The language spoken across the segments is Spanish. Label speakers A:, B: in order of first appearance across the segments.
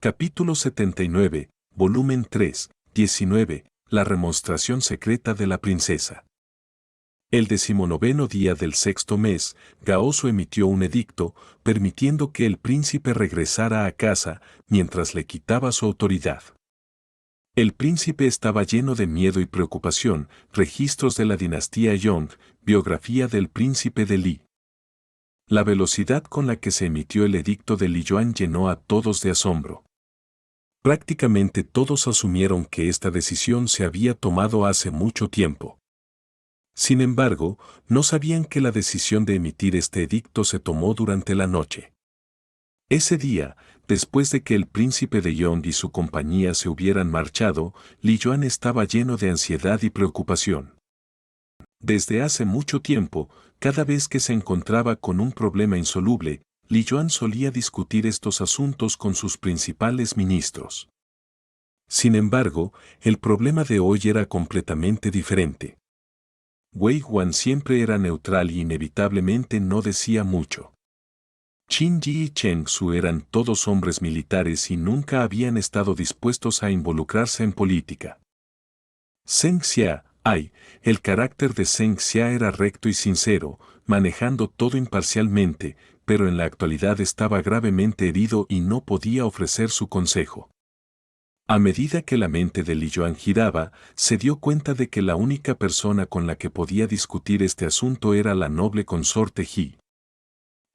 A: Capítulo 79, volumen 3, 19, la remonstración secreta de la princesa. El 19º día del sexto mes, Gaoso emitió un edicto, permitiendo que el príncipe regresara a casa, mientras le quitaba su autoridad. El príncipe estaba lleno de miedo y preocupación, registros de la dinastía Yong, biografía del príncipe de Li. La velocidad con la que se emitió el edicto de Li Yuan llenó a todos de asombro. Prácticamente todos asumieron que esta decisión se había tomado hace mucho tiempo. Sin embargo, no sabían que la decisión de emitir este edicto se tomó durante la noche. Ese día, después de que el príncipe de Yong y su compañía se hubieran marchado, Li Yuan estaba lleno de ansiedad y preocupación. Desde hace mucho tiempo, cada vez que se encontraba con un problema insoluble, Li Yuan solía discutir estos asuntos con sus principales ministros. Sin embargo, el problema de hoy era completamente diferente. Wei Huan siempre era neutral y inevitablemente no decía mucho. Qin Yi y Chen Xu eran todos hombres militares y nunca habían estado dispuestos a involucrarse en política. Zheng Xia, el carácter de Zheng Xia era recto y sincero, manejando todo imparcialmente, pero en la actualidad estaba gravemente herido y no podía ofrecer su consejo. A medida que la mente de Li Yuan giraba, se dio cuenta de que la única persona con la que podía discutir este asunto era la noble consorte Ji.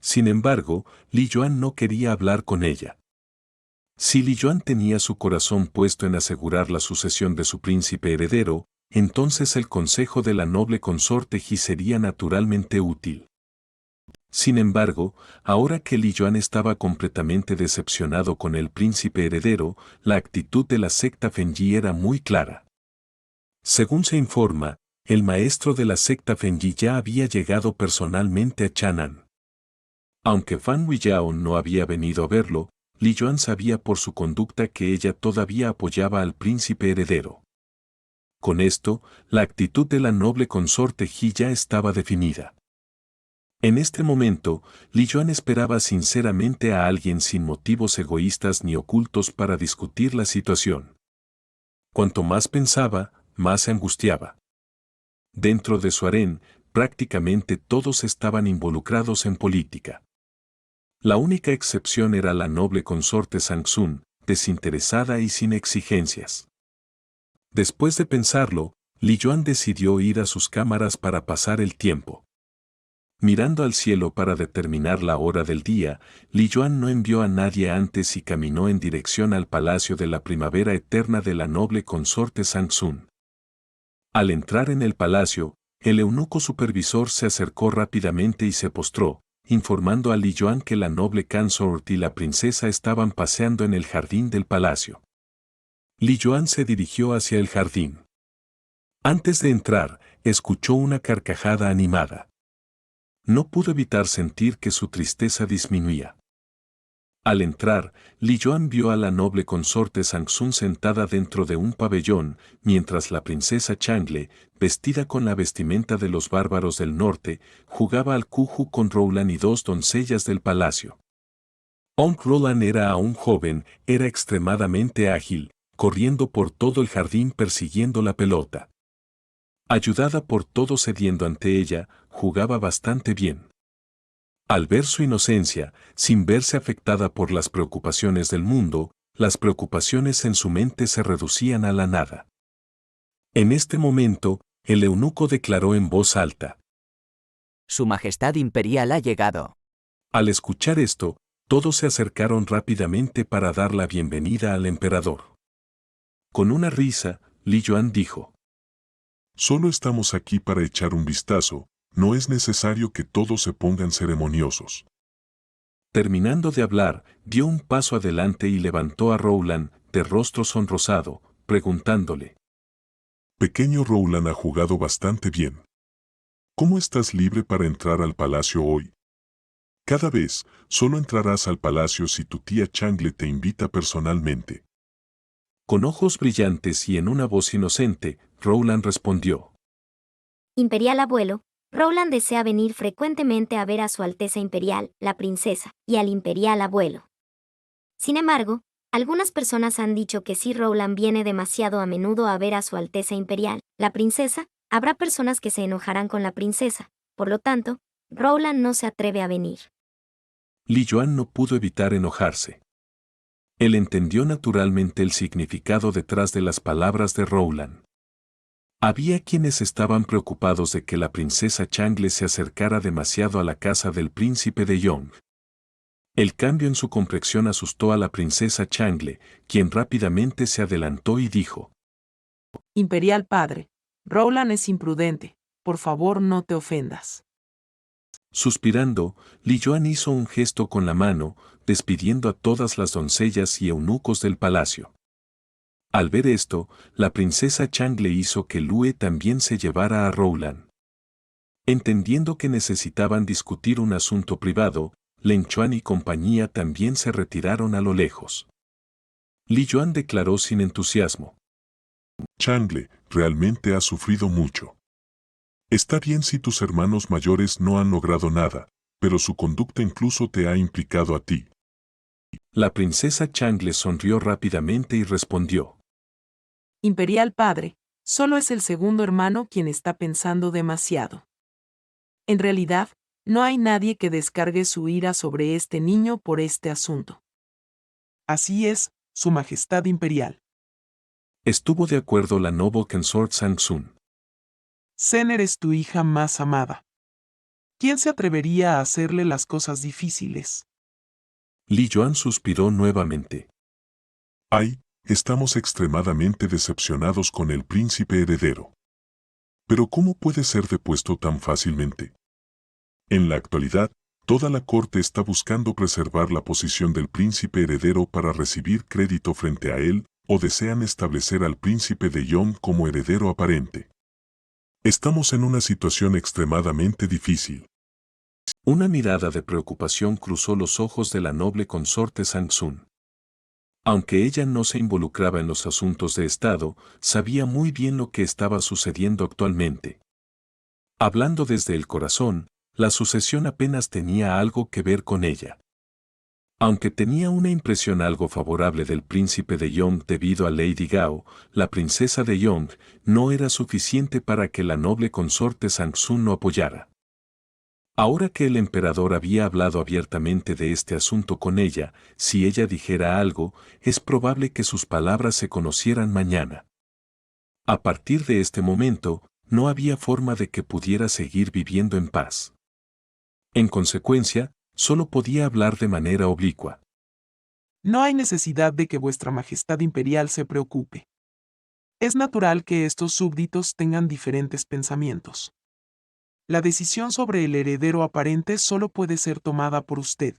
A: Sin embargo, Li Yuan no quería hablar con ella. Si Li Yuan tenía su corazón puesto en asegurar la sucesión de su príncipe heredero, entonces el consejo de la noble consorte Ji sería naturalmente útil. Sin embargo, ahora que Li Yuan estaba completamente decepcionado con el príncipe heredero, la actitud de la secta Fengyi era muy clara. Según se informa, el maestro de la secta Fengyi ya había llegado personalmente a Chang'an. Aunque Fan Huiyao no había venido a verlo, Li Yuan sabía por su conducta que ella todavía apoyaba al príncipe heredero. Con esto, la actitud de la noble consorte Ji ya estaba definida. En este momento, Li Yuan esperaba sinceramente a alguien sin motivos egoístas ni ocultos para discutir la situación. Cuanto más pensaba, más se angustiaba. Dentro de su harén, prácticamente todos estaban involucrados en política. La única excepción era la noble consorte Shangsun, desinteresada y sin exigencias. Después de pensarlo, Li Yuan decidió ir a sus cámaras para pasar el tiempo. Mirando al cielo para determinar la hora del día, Li Yuan no envió a nadie antes y caminó en dirección al palacio de la primavera eterna de la noble consorte Shangsun. Al entrar en el palacio, el eunuco supervisor se acercó rápidamente y se postró, informando a Li Yuan que la noble consort y la princesa estaban paseando en el jardín del palacio. Li Yuan se dirigió hacia el jardín. Antes de entrar, escuchó una carcajada animada. No pudo evitar sentir que su tristeza disminuía. Al entrar, Li Yuan vio a la noble consorte Shangsun sentada dentro de un pabellón, mientras la princesa Changle, vestida con la vestimenta de los bárbaros del norte, jugaba al cuju con Roulan y dos doncellas del palacio. Aunque Roulan era aún joven, era extremadamente ágil, corriendo por todo el jardín persiguiendo la pelota. Ayudada por todo cediendo ante ella, jugaba bastante bien. Al ver su inocencia, sin verse afectada por las preocupaciones del mundo, las preocupaciones en su mente se reducían a la nada. En este momento, el eunuco declaró en voz alta.
B: Su Majestad Imperial ha llegado.
A: Al escuchar esto, todos se acercaron rápidamente para dar la bienvenida al emperador. Con una risa, Li Yuan dijo:
C: Solo estamos aquí para echar un vistazo, no es necesario que todos se pongan ceremoniosos.
A: Terminando de hablar, dio un paso adelante y levantó a Roulan, de rostro sonrosado, preguntándole:
C: Pequeño Roulan ha jugado bastante bien. ¿Cómo estás libre para entrar al palacio hoy? Cada vez, solo entrarás al palacio si tu tía Changle te invita personalmente.
A: Con ojos brillantes y en una voz inocente, Roulan respondió:
D: Imperial abuelo, Roulan desea venir frecuentemente a ver a Su Alteza Imperial, la princesa, y al Imperial abuelo. Sin embargo, Algunas personas han dicho que si Rowland viene demasiado a menudo a ver a Su Alteza Imperial, la princesa, habrá personas que se enojarán con la princesa. Por lo tanto, Rowland no se atreve a venir.
A: Li Yuan no pudo evitar enojarse. Él entendió naturalmente el significado detrás de las palabras de Rowland. Había quienes estaban preocupados de que la princesa Changle se acercara demasiado a la casa del príncipe de Yong. El cambio en su complexión asustó a la princesa Changle, quien rápidamente se adelantó y dijo:
E: Imperial padre, Rowland es imprudente, por favor no te ofendas.
A: Suspirando, Li Yuan hizo un gesto con la mano, despidiendo a todas las doncellas y eunucos del palacio. Al ver esto, la princesa Changle hizo que Lue también se llevara a Rowland. Entendiendo que necesitaban discutir un asunto privado, Len Chuan y compañía también se retiraron a lo lejos. Li Yuan declaró sin entusiasmo:
C: Changle, realmente has sufrido mucho. Está bien si tus hermanos mayores no han logrado nada, pero su conducta incluso te ha implicado a ti.
A: La princesa Changle sonrió rápidamente y respondió:
E: Imperial padre, solo es el segundo hermano quien está pensando demasiado. En realidad, no hay nadie que descargue su ira sobre este niño por este asunto.
F: Así es, Su Majestad Imperial.
A: Estuvo de acuerdo la noble consort Sang-sun.
F: Zener es tu hija más amada. ¿Quién se atrevería a hacerle las cosas difíciles?
A: Li Yuan suspiró nuevamente.
C: Ay, estamos extremadamente decepcionados con el príncipe heredero. Pero ¿cómo puede ser depuesto tan fácilmente? En la actualidad, toda la corte está buscando preservar la posición del príncipe heredero para recibir crédito frente a él, o desean establecer al príncipe de Yong como heredero aparente. Estamos en una situación extremadamente difícil.
A: Una mirada de preocupación cruzó los ojos de la noble consorte Sang-sun. Aunque ella no se involucraba en los asuntos de Estado, sabía muy bien lo que estaba sucediendo actualmente. Hablando desde el corazón, la sucesión apenas tenía algo que ver con ella. Aunque tenía una impresión algo favorable del príncipe de Yong debido a Lady Gao, la princesa de Yong no era suficiente para que la noble consorte Sang-sun no apoyara. Ahora que el emperador había hablado abiertamente de este asunto con ella, si ella dijera algo, es probable que sus palabras se conocieran mañana. A partir de este momento, no había forma de que pudiera seguir viviendo en paz. En consecuencia, solo podía hablar de manera oblicua.
F: No hay necesidad de que vuestra Majestad Imperial se preocupe. Es natural que estos súbditos tengan diferentes pensamientos. La decisión sobre el heredero aparente solo puede ser tomada por usted.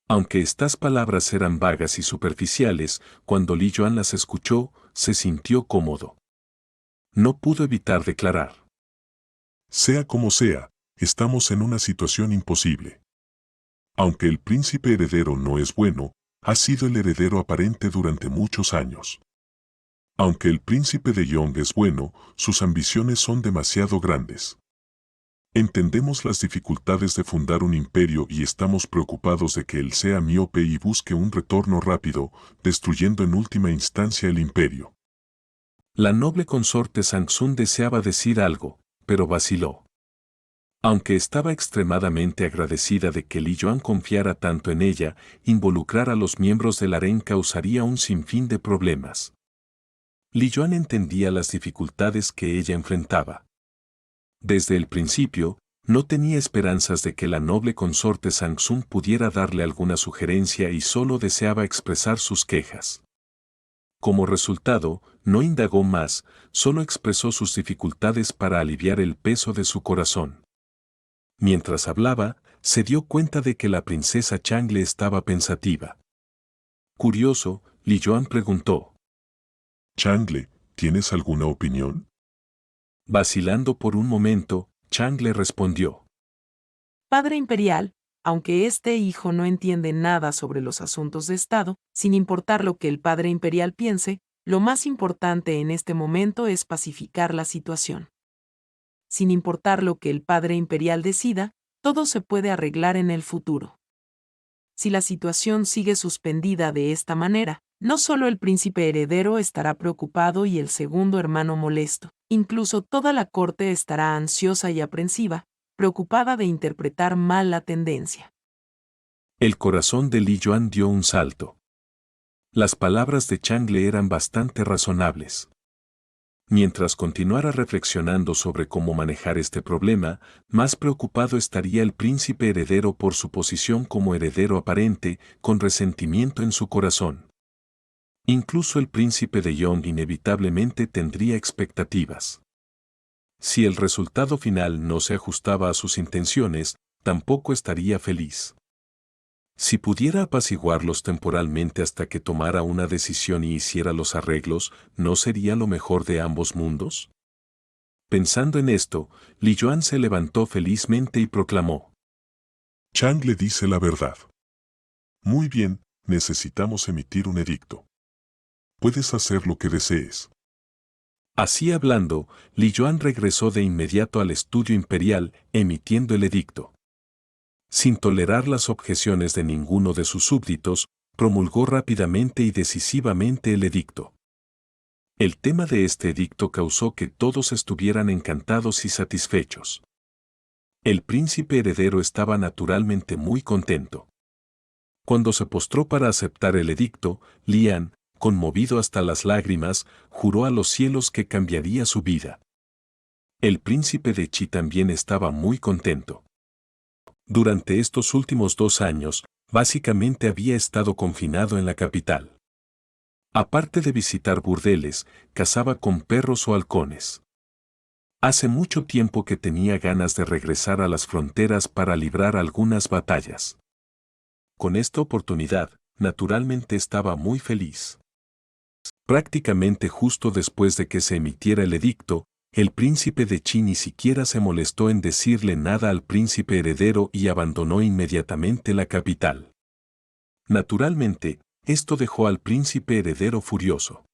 A: Aunque estas palabras eran vagas y superficiales, cuando Li Yuan las escuchó, se sintió cómodo. No pudo evitar declarar:
C: Sea como sea, estamos en una situación imposible. Aunque el príncipe heredero no es bueno, ha sido el heredero aparente durante muchos años. Aunque el príncipe de Yong es bueno, sus ambiciones son demasiado grandes. Entendemos las dificultades de fundar un imperio y estamos preocupados de que él sea miope y busque un retorno rápido, destruyendo en última instancia el imperio.
A: La noble consorte Sang-sun deseaba decir algo, pero vaciló. Aunque estaba extremadamente agradecida de que Li Yuan confiara tanto en ella, involucrar a los miembros del harén causaría un sinfín de problemas. Li Yuan entendía las dificultades que ella enfrentaba. Desde el principio, no tenía esperanzas de que la noble consorte Sang-sun pudiera darle alguna sugerencia y solo deseaba expresar sus quejas. Como resultado, no indagó más, solo expresó sus dificultades para aliviar el peso de su corazón. Mientras hablaba, se dio cuenta de que la princesa Changle estaba pensativa. Curioso, Li Yuan preguntó:
C: Changle, ¿tienes alguna opinión?
A: Vacilando por un momento, Changle respondió:
E: Padre Imperial, aunque este hijo no entiende nada sobre los asuntos de Estado, sin importar lo que el Padre Imperial piense, lo más importante en este momento es pacificar la situación. Sin importar lo que el Padre Imperial decida, todo se puede arreglar en el futuro. si la situación sigue suspendida de esta manera, no solo el príncipe heredero estará preocupado y el segundo hermano molesto, incluso toda la corte estará ansiosa y aprensiva, preocupada de interpretar mal la tendencia.
A: El corazón de Li Yuan dio un salto. Las palabras de Changle eran bastante razonables. Mientras continuara reflexionando sobre cómo manejar este problema, más preocupado estaría el príncipe heredero por su posición como heredero aparente, con resentimiento en su corazón. Incluso el príncipe de Yong inevitablemente tendría expectativas. Si el resultado final no se ajustaba a sus intenciones, tampoco estaría feliz. Si pudiera apaciguarlos temporalmente hasta que tomara una decisión y hiciera los arreglos, ¿no sería lo mejor de ambos mundos? Pensando en esto, Li Yuan se levantó felizmente y proclamó:
C: Changle dice la verdad. Muy bien, necesitamos emitir un edicto. Puedes hacer lo que desees.
A: Así hablando, Li Yuan regresó de inmediato al estudio imperial, emitiendo el edicto. Sin tolerar las objeciones de ninguno de sus súbditos, promulgó rápidamente y decisivamente el edicto. El tema de este edicto causó que todos estuvieran encantados y satisfechos. El príncipe heredero estaba naturalmente muy contento. Cuando se postró para aceptar el edicto, Lian, conmovido hasta las lágrimas, juró a los cielos que cambiaría su vida. El príncipe de Qi también estaba muy contento. Durante estos últimos 2 años, básicamente había estado confinado en la capital. Aparte de visitar burdeles, cazaba con perros o halcones. Hace mucho tiempo que tenía ganas de regresar a las fronteras para librar algunas batallas. Con esta oportunidad, naturalmente estaba muy feliz. Prácticamente justo después de que se emitiera el edicto, el príncipe de Qi ni siquiera se molestó en decirle nada al príncipe heredero y abandonó inmediatamente la capital. Naturalmente, esto dejó al príncipe heredero furioso.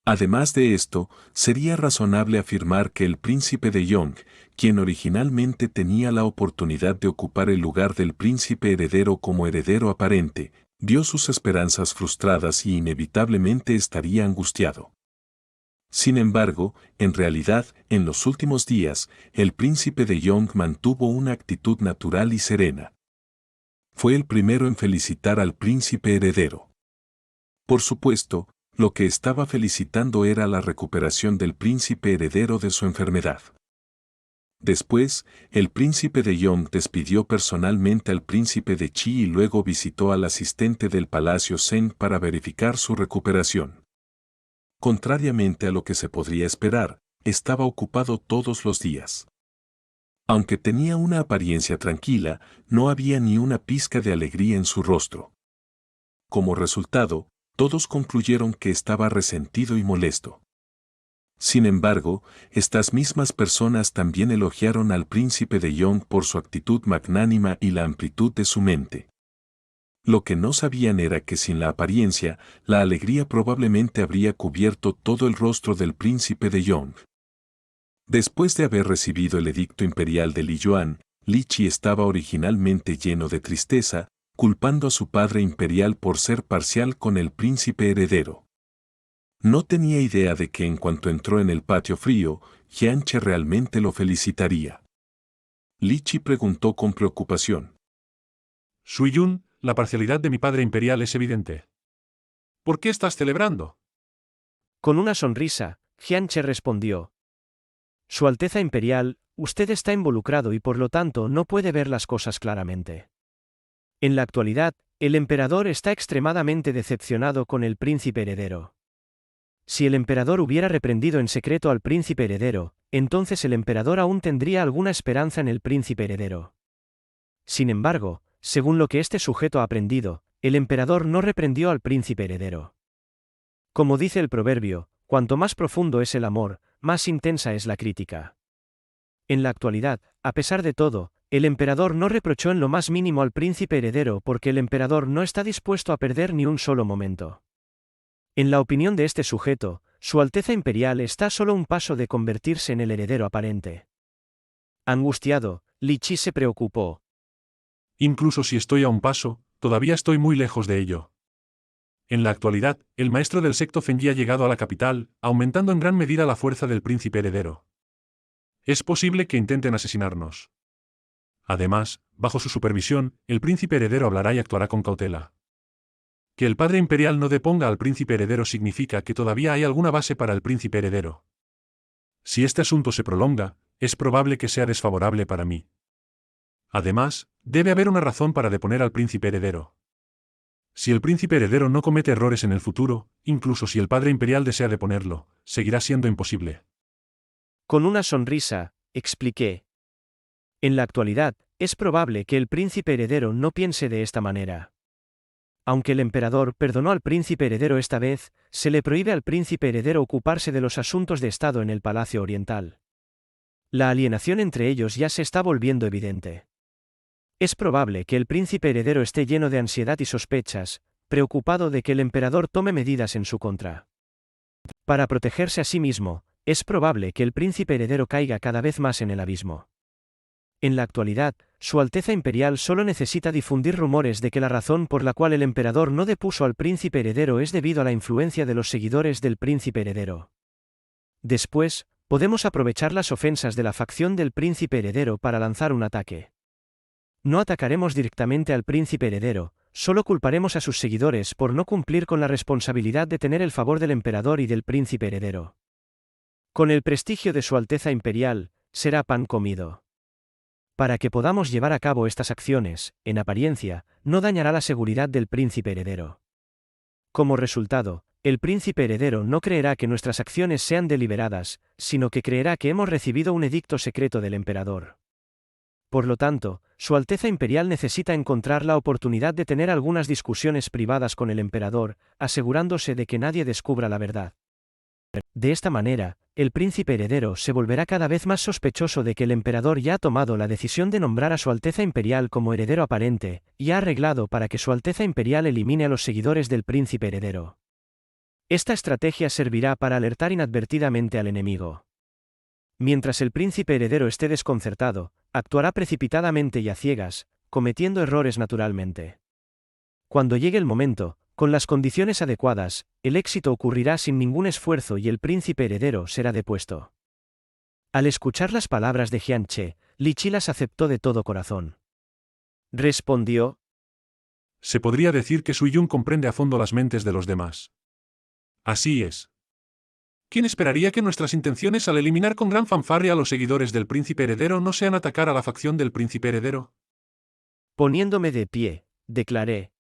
A: Además de esto, sería razonable afirmar que el príncipe de Yong, quien originalmente tenía la oportunidad de ocupar el lugar del príncipe heredero como heredero aparente, vio sus esperanzas frustradas y inevitablemente estaría angustiado. Sin embargo, en realidad, en los últimos días, el príncipe de Yong mantuvo una actitud natural y serena. Fue el primero en felicitar al príncipe heredero. Por supuesto, lo que estaba felicitando era la recuperación del príncipe heredero de su enfermedad. Después, el príncipe de Yong despidió personalmente al príncipe de Qi y luego visitó al asistente del palacio Zeng para verificar su recuperación. Contrariamente a lo que se podría esperar, estaba ocupado todos los días. Aunque tenía una apariencia tranquila, no había ni una pizca de alegría en su rostro. Como resultado, todos concluyeron que estaba resentido y molesto. Sin embargo, estas mismas personas también elogiaron al príncipe de Yong por su actitud magnánima y la amplitud de su mente. Lo que no sabían era que sin la apariencia, la alegría probablemente habría cubierto todo el rostro del príncipe de Yong. Después de haber recibido el edicto imperial de Li Yuan, Li Qi estaba originalmente lleno de tristeza, culpando a su padre imperial por ser parcial con el príncipe heredero. No tenía idea de que en cuanto entró en el patio frío, Jianche realmente lo felicitaría. Li Qi preguntó con preocupación:
G: Shuiyun, la parcialidad de mi padre imperial es evidente. ¿Por qué estás celebrando?
H: Con una sonrisa, Jianche respondió: Su Alteza Imperial, usted está involucrado y por lo tanto no puede ver las cosas claramente. En la actualidad, el emperador está extremadamente decepcionado con el príncipe heredero. Si el emperador hubiera reprendido en secreto al príncipe heredero, entonces el emperador aún tendría alguna esperanza en el príncipe heredero. Sin embargo, según lo que este sujeto ha aprendido, el emperador no reprendió al príncipe heredero. Como dice el proverbio, cuanto más profundo es el amor, más intensa es la crítica. En la actualidad, a pesar de todo, el emperador no reprochó en lo más mínimo al príncipe heredero porque el emperador no está dispuesto a perder ni un solo momento. En la opinión de este sujeto, Su Alteza Imperial está solo un paso de convertirse en el heredero aparente. Angustiado, Li Qi se preocupó.
G: Incluso si estoy a un paso, todavía estoy muy lejos de ello. En la actualidad, el maestro del secto Fengyi ha llegado a la capital, aumentando en gran medida la fuerza del príncipe heredero. Es posible que intenten asesinarnos. Además, bajo su supervisión, el príncipe heredero hablará y actuará con cautela. Que el padre imperial no deponga al príncipe heredero significa que todavía hay alguna base para el príncipe heredero. Si este asunto se prolonga, es probable que sea desfavorable para mí. Además, debe haber una razón para deponer al príncipe heredero. Si el príncipe heredero no comete errores en el futuro, incluso si el padre imperial desea deponerlo, seguirá siendo imposible.
H: Con una sonrisa, expliqué. En la actualidad, es probable que el príncipe heredero no piense de esta manera. Aunque el emperador perdonó al príncipe heredero esta vez, se le prohíbe al príncipe heredero ocuparse de los asuntos de Estado en el Palacio Oriental. La alienación entre ellos ya se está volviendo evidente. Es probable que el príncipe heredero esté lleno de ansiedad y sospechas, preocupado de que el emperador tome medidas en su contra. Para protegerse a sí mismo, es probable que el príncipe heredero caiga cada vez más en el abismo. En la actualidad, Su Alteza Imperial solo necesita difundir rumores de que la razón por la cual el emperador no depuso al príncipe heredero es debido a la influencia de los seguidores del príncipe heredero. Después, podemos aprovechar las ofensas de la facción del príncipe heredero para lanzar un ataque. No atacaremos directamente al príncipe heredero, solo culparemos a sus seguidores por no cumplir con la responsabilidad de tener el favor del emperador y del príncipe heredero. Con el prestigio de Su Alteza Imperial, será pan comido. Para que podamos llevar a cabo estas acciones, en apariencia, no dañará la seguridad del príncipe heredero. Como resultado, el príncipe heredero no creerá que nuestras acciones sean deliberadas, sino que creerá que hemos recibido un edicto secreto del emperador. Por lo tanto, Su Alteza Imperial necesita encontrar la oportunidad de tener algunas discusiones privadas con el emperador, asegurándose de que nadie descubra la verdad. De esta manera, el príncipe heredero se volverá cada vez más sospechoso de que el emperador ya ha tomado la decisión de nombrar a Su Alteza Imperial como heredero aparente, y ha arreglado para que Su Alteza Imperial elimine a los seguidores del príncipe heredero. Esta estrategia servirá para alertar inadvertidamente al enemigo. Mientras el príncipe heredero esté desconcertado, actuará precipitadamente y a ciegas, cometiendo errores naturalmente. Cuando llegue el momento, con las condiciones adecuadas, el éxito ocurrirá sin ningún esfuerzo y el príncipe heredero será depuesto. Al escuchar las palabras de Jian Che, Li Qi las aceptó de todo corazón. Respondió:
G: Se podría decir que Sui Yun comprende a fondo las mentes de los demás. Así es. ¿Quién esperaría que nuestras intenciones al eliminar con gran fanfarria a los seguidores del príncipe heredero no sean atacar a la facción del príncipe heredero?
H: Poniéndome de pie, declaré: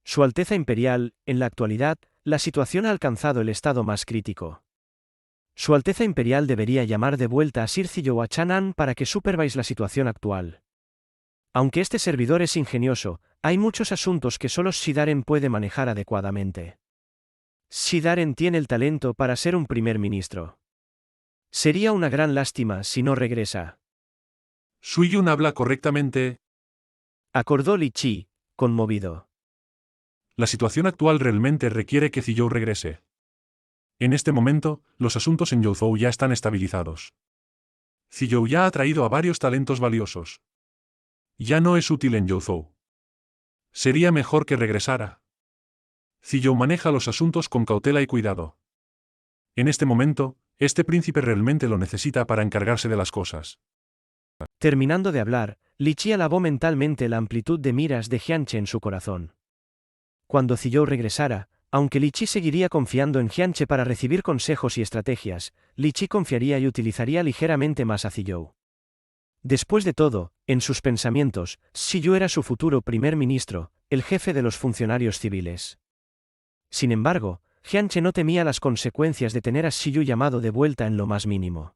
H: Su Alteza Imperial, en la actualidad, la situación ha alcanzado el estado más crítico. Su Alteza Imperial debería llamar de vuelta a Sir Ziyu a Chang'an para que supervise la situación actual. Aunque este servidor es ingenioso, hay muchos asuntos que solo Shidaren puede manejar adecuadamente. Shidaren tiene el talento para ser un primer ministro. Sería una gran lástima si no regresa.
G: Sui Yun habla correctamente.
H: Acordó Li Qi, conmovido.
G: La situación actual realmente requiere que Ziyou regrese. En este momento, los asuntos en Youzhou ya están estabilizados. Ziyou ya ha traído a varios talentos valiosos. Ya no es útil en Youzhou. Sería mejor que regresara. Ziyou maneja los asuntos con cautela y cuidado. En este momento, este príncipe realmente lo necesita para encargarse de las cosas.
H: Terminando de hablar, Li Qi alabó mentalmente la amplitud de miras de Jian Che en su corazón. Cuando Ziyou regresara, aunque Li Qi seguiría confiando en Jian Che para recibir consejos y estrategias, Li Qi confiaría y utilizaría ligeramente más a Ziyou. Después de todo, en sus pensamientos, Ziyou era su futuro primer ministro, el jefe de los funcionarios civiles. Sin embargo, Jian Che no temía las consecuencias de tener a Ziyou llamado de vuelta en lo más mínimo.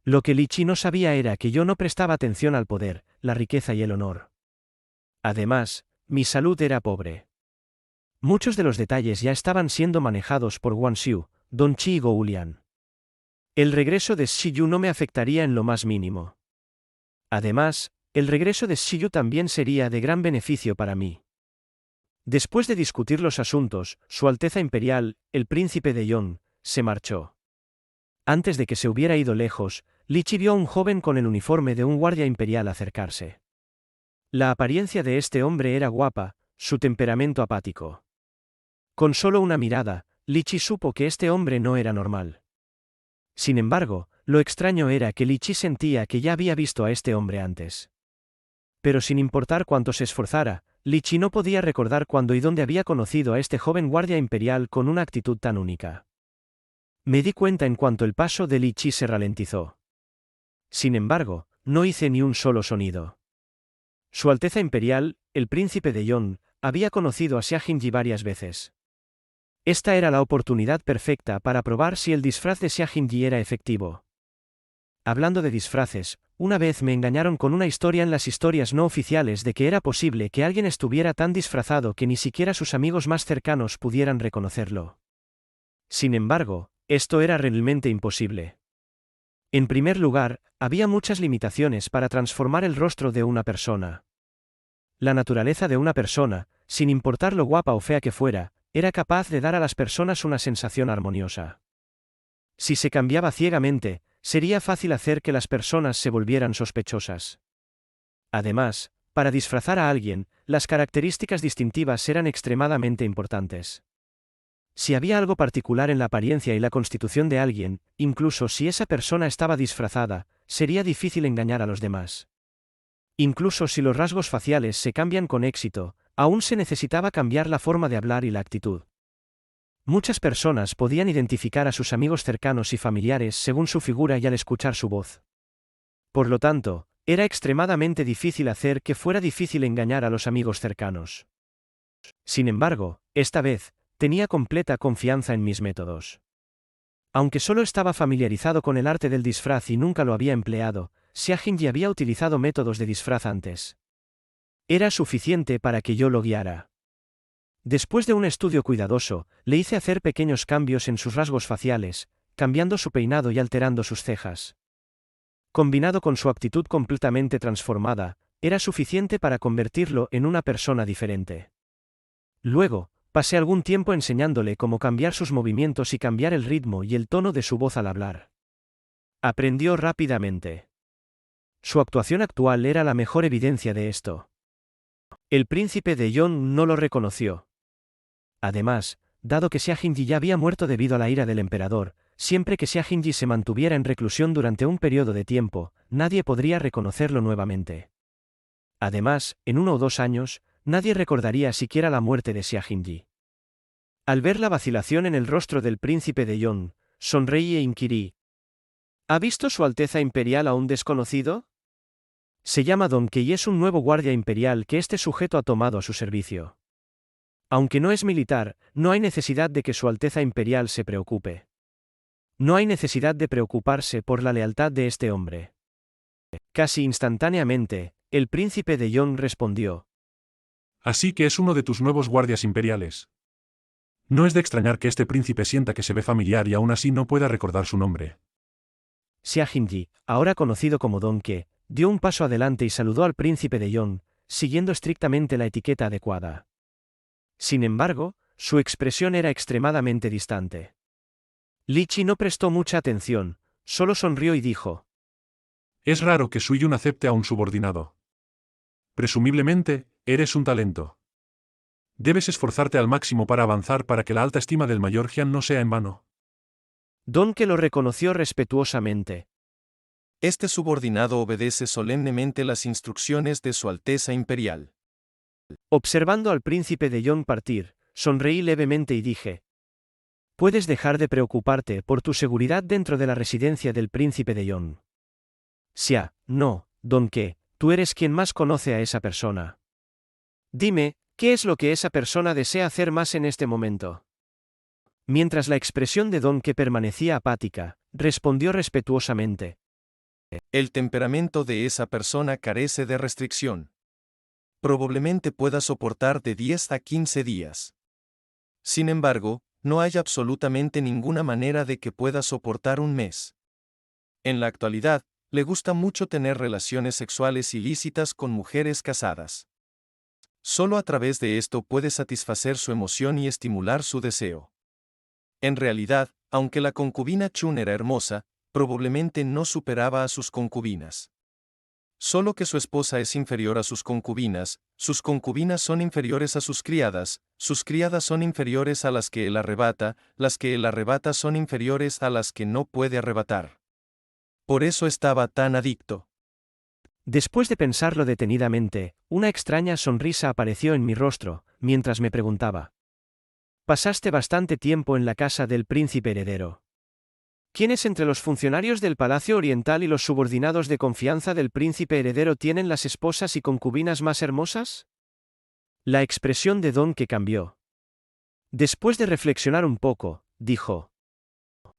H: Lo que Li Qi no sabía era que yo no prestaba atención al poder, la riqueza y el honor. Además, mi salud era pobre. Muchos de los detalles ya estaban siendo manejados por Guan Xiu, Don Qi y Gou Lian. El regreso de Ziyu no me afectaría en lo más mínimo. Además, el regreso de Ziyu también sería de gran beneficio para mí. Después de discutir los asuntos, Su Alteza Imperial, el príncipe de Yong, se marchó. Antes de que se hubiera ido lejos, Li Qi vio a un joven con el uniforme de un guardia imperial acercarse. La apariencia de este hombre era guapa, su temperamento apático. Con solo una mirada, Lichi supo que este hombre no era normal. Sin embargo, lo extraño era que Lichi sentía que ya había visto a este hombre antes. Pero sin importar cuánto se esforzara, Lichi no podía recordar cuándo y dónde había conocido a este joven guardia imperial con una actitud tan única. Me di cuenta en cuanto el paso de Lichi se ralentizó. Sin embargo, no hice ni un solo sonido. Su Alteza Imperial, el príncipe de Yon, había conocido a Xia Jingyi varias veces. Esta era la oportunidad perfecta para probar si el disfraz de Xia Jingyi era efectivo. Hablando de disfraces, una vez me engañaron con una historia en las historias no oficiales de que era posible que alguien estuviera tan disfrazado que ni siquiera sus amigos más cercanos pudieran reconocerlo. Sin embargo, esto era realmente imposible. En primer lugar, había muchas limitaciones para transformar el rostro de una persona. La naturaleza de una persona, sin importar lo guapa o fea que fuera, era capaz de dar a las personas una sensación armoniosa. Si se cambiaba ciegamente, sería fácil hacer que las personas se volvieran sospechosas. Además, para disfrazar a alguien, las características distintivas eran extremadamente importantes. Si había algo particular en la apariencia y la constitución de alguien, incluso si esa persona estaba disfrazada, sería difícil engañar a los demás. Incluso si los rasgos faciales se cambian con éxito, aún se necesitaba cambiar la forma de hablar y la actitud. Muchas personas podían identificar a sus amigos cercanos y familiares según su figura y al escuchar su voz. Por lo tanto, era extremadamente difícil hacer que fuera difícil engañar a los amigos cercanos. Sin embargo, esta vez, tenía completa confianza en mis métodos. Aunque solo estaba familiarizado con el arte del disfraz y nunca lo había empleado, Xia Jingyi había utilizado métodos de disfraz antes. Era suficiente para que yo lo guiara. Después de un estudio cuidadoso, le hice hacer pequeños cambios en sus rasgos faciales, cambiando su peinado y alterando sus cejas. Combinado con su actitud completamente transformada, era suficiente para convertirlo en una persona diferente. Luego, pasé algún tiempo enseñándole cómo cambiar sus movimientos y cambiar el ritmo y el tono de su voz al hablar. Aprendió rápidamente. Su actuación actual era la mejor evidencia de esto. El príncipe de Yon no lo reconoció. Además, dado que Xia Jingyi ya había muerto debido a la ira del emperador, siempre que Xia Jingyi se mantuviera en reclusión durante un periodo de tiempo, nadie podría reconocerlo nuevamente. Además, en 1 o 2 años, nadie recordaría siquiera la muerte de Xia Jingyi. Al ver la vacilación en el rostro del príncipe de Yon, sonreí e inquirí. ¿Ha visto Su Alteza Imperial a un desconocido? Se llama Donkey y es un nuevo guardia imperial que este sujeto ha tomado a su servicio. Aunque no es militar, no hay necesidad de que Su Alteza Imperial se preocupe. No hay necesidad de preocuparse por la lealtad de este hombre. Casi instantáneamente, el príncipe de Yon respondió.
G: Así que es uno de tus nuevos guardias imperiales. No es de extrañar que este príncipe sienta que se ve familiar y aún así no pueda recordar su nombre.
H: Xia Jingyi, ahora conocido como Donkey, dio un paso adelante y saludó al príncipe de Yon, siguiendo estrictamente la etiqueta adecuada. Sin embargo, su expresión era extremadamente distante. Lichi no prestó mucha atención, solo sonrió y dijo.
G: Es raro que Sui Yun acepte a un subordinado. Presumiblemente, eres un talento. Debes esforzarte al máximo para avanzar para que la alta estima del mayor Jian no sea en vano.
H: Donkey lo reconoció respetuosamente.
I: Este subordinado obedece solemnemente las instrucciones de Su Alteza Imperial.
H: Observando al príncipe de Yon partir, sonreí levemente y dije. Puedes dejar de preocuparte por tu seguridad dentro de la residencia del príncipe de Yon. Xia, no, Donkey, tú eres quien más conoce a esa persona. Dime, ¿qué es lo que esa persona desea hacer más en este momento? Mientras la expresión de Donkey permanecía apática, respondió respetuosamente.
I: El temperamento de esa persona carece de restricción. Probablemente pueda soportar de 10 a 15 días. Sin embargo, no hay absolutamente ninguna manera de que pueda soportar un mes. En la actualidad, le gusta mucho tener relaciones sexuales ilícitas con mujeres casadas. Solo a través de esto puede satisfacer su emoción y estimular su deseo. En realidad, aunque la concubina Chun era hermosa, probablemente no superaba a sus concubinas. solo que su esposa es inferior a sus concubinas son inferiores a sus criadas son inferiores a las que las que él arrebata son inferiores a las que no puede arrebatar. Por eso estaba tan adicto.
H: Después de pensarlo detenidamente, una extraña sonrisa apareció en mi rostro, mientras me preguntaba. Pasaste bastante tiempo en la casa del príncipe heredero. ¿Quiénes entre los funcionarios del Palacio Oriental y los subordinados de confianza del príncipe heredero tienen las esposas y concubinas más hermosas? La expresión de Don que cambió. Después de reflexionar un poco, dijo.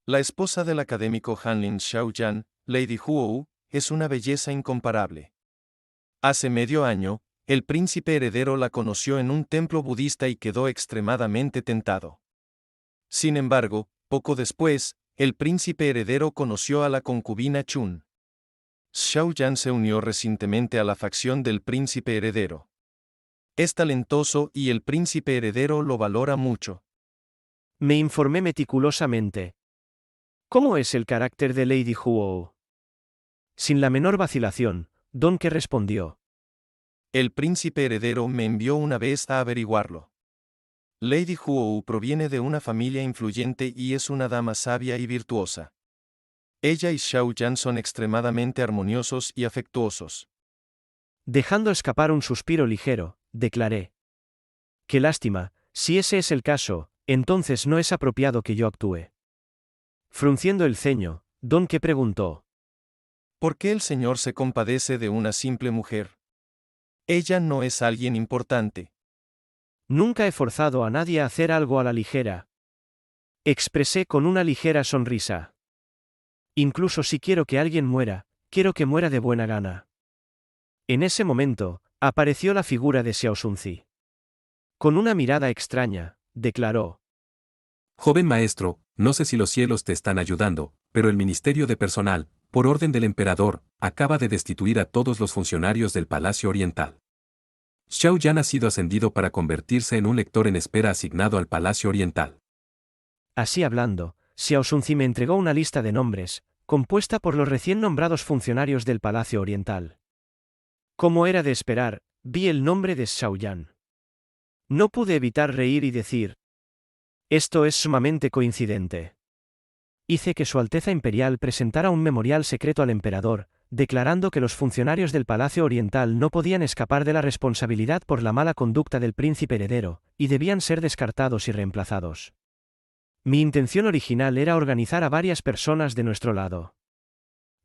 I: La esposa del académico Hanlin Xiaoyan, Lady Huo, es una belleza incomparable. Hace medio año, el príncipe heredero la conoció en un templo budista y quedó extremadamente tentado. Sin embargo, poco después, el príncipe heredero conoció a la concubina Chun. Xiaoyan se unió recientemente a la facción del príncipe heredero. Es talentoso y el príncipe heredero lo valora mucho.
H: Me informé meticulosamente. ¿Cómo es el carácter de Lady Huo? Sin la menor vacilación, Don que respondió.
I: El príncipe heredero me envió una vez a averiguarlo. Lady Huo proviene de una familia influyente y es una dama sabia y virtuosa. Ella y Xiaoyan son extremadamente armoniosos y afectuosos.
H: Dejando escapar un suspiro ligero, declaré. Qué lástima, si ese es el caso, entonces no es apropiado que yo actúe. Frunciendo el ceño, Don que preguntó.
I: ¿Por qué el señor se compadece de una simple mujer? Ella no es alguien importante.
H: Nunca he forzado a nadie a hacer algo a la ligera. Expresé con una ligera sonrisa. Incluso si quiero que alguien muera, quiero que muera de buena gana. En ese momento, apareció la figura de Xiao Sunzi. Con una mirada extraña, declaró.
A: Joven maestro, no sé si los cielos te están ayudando, pero el Ministerio de Personal, por orden del emperador, acaba de destituir a todos los funcionarios del Palacio Oriental. Xiaoyan ha sido ascendido para convertirse en un lector en espera asignado al Palacio Oriental.
H: Así hablando, Xiao Sunzi me entregó una lista de nombres, compuesta por los recién nombrados funcionarios del Palacio Oriental. Como era de esperar, vi el nombre de Xiaoyan. No pude evitar reír y decir. Esto es sumamente coincidente. Hice que Su Alteza Imperial presentara un memorial secreto al emperador, declarando que los funcionarios del Palacio Oriental no podían escapar de la responsabilidad por la mala conducta del príncipe heredero, y debían ser descartados y reemplazados. Mi intención original era organizar a varias personas de nuestro lado.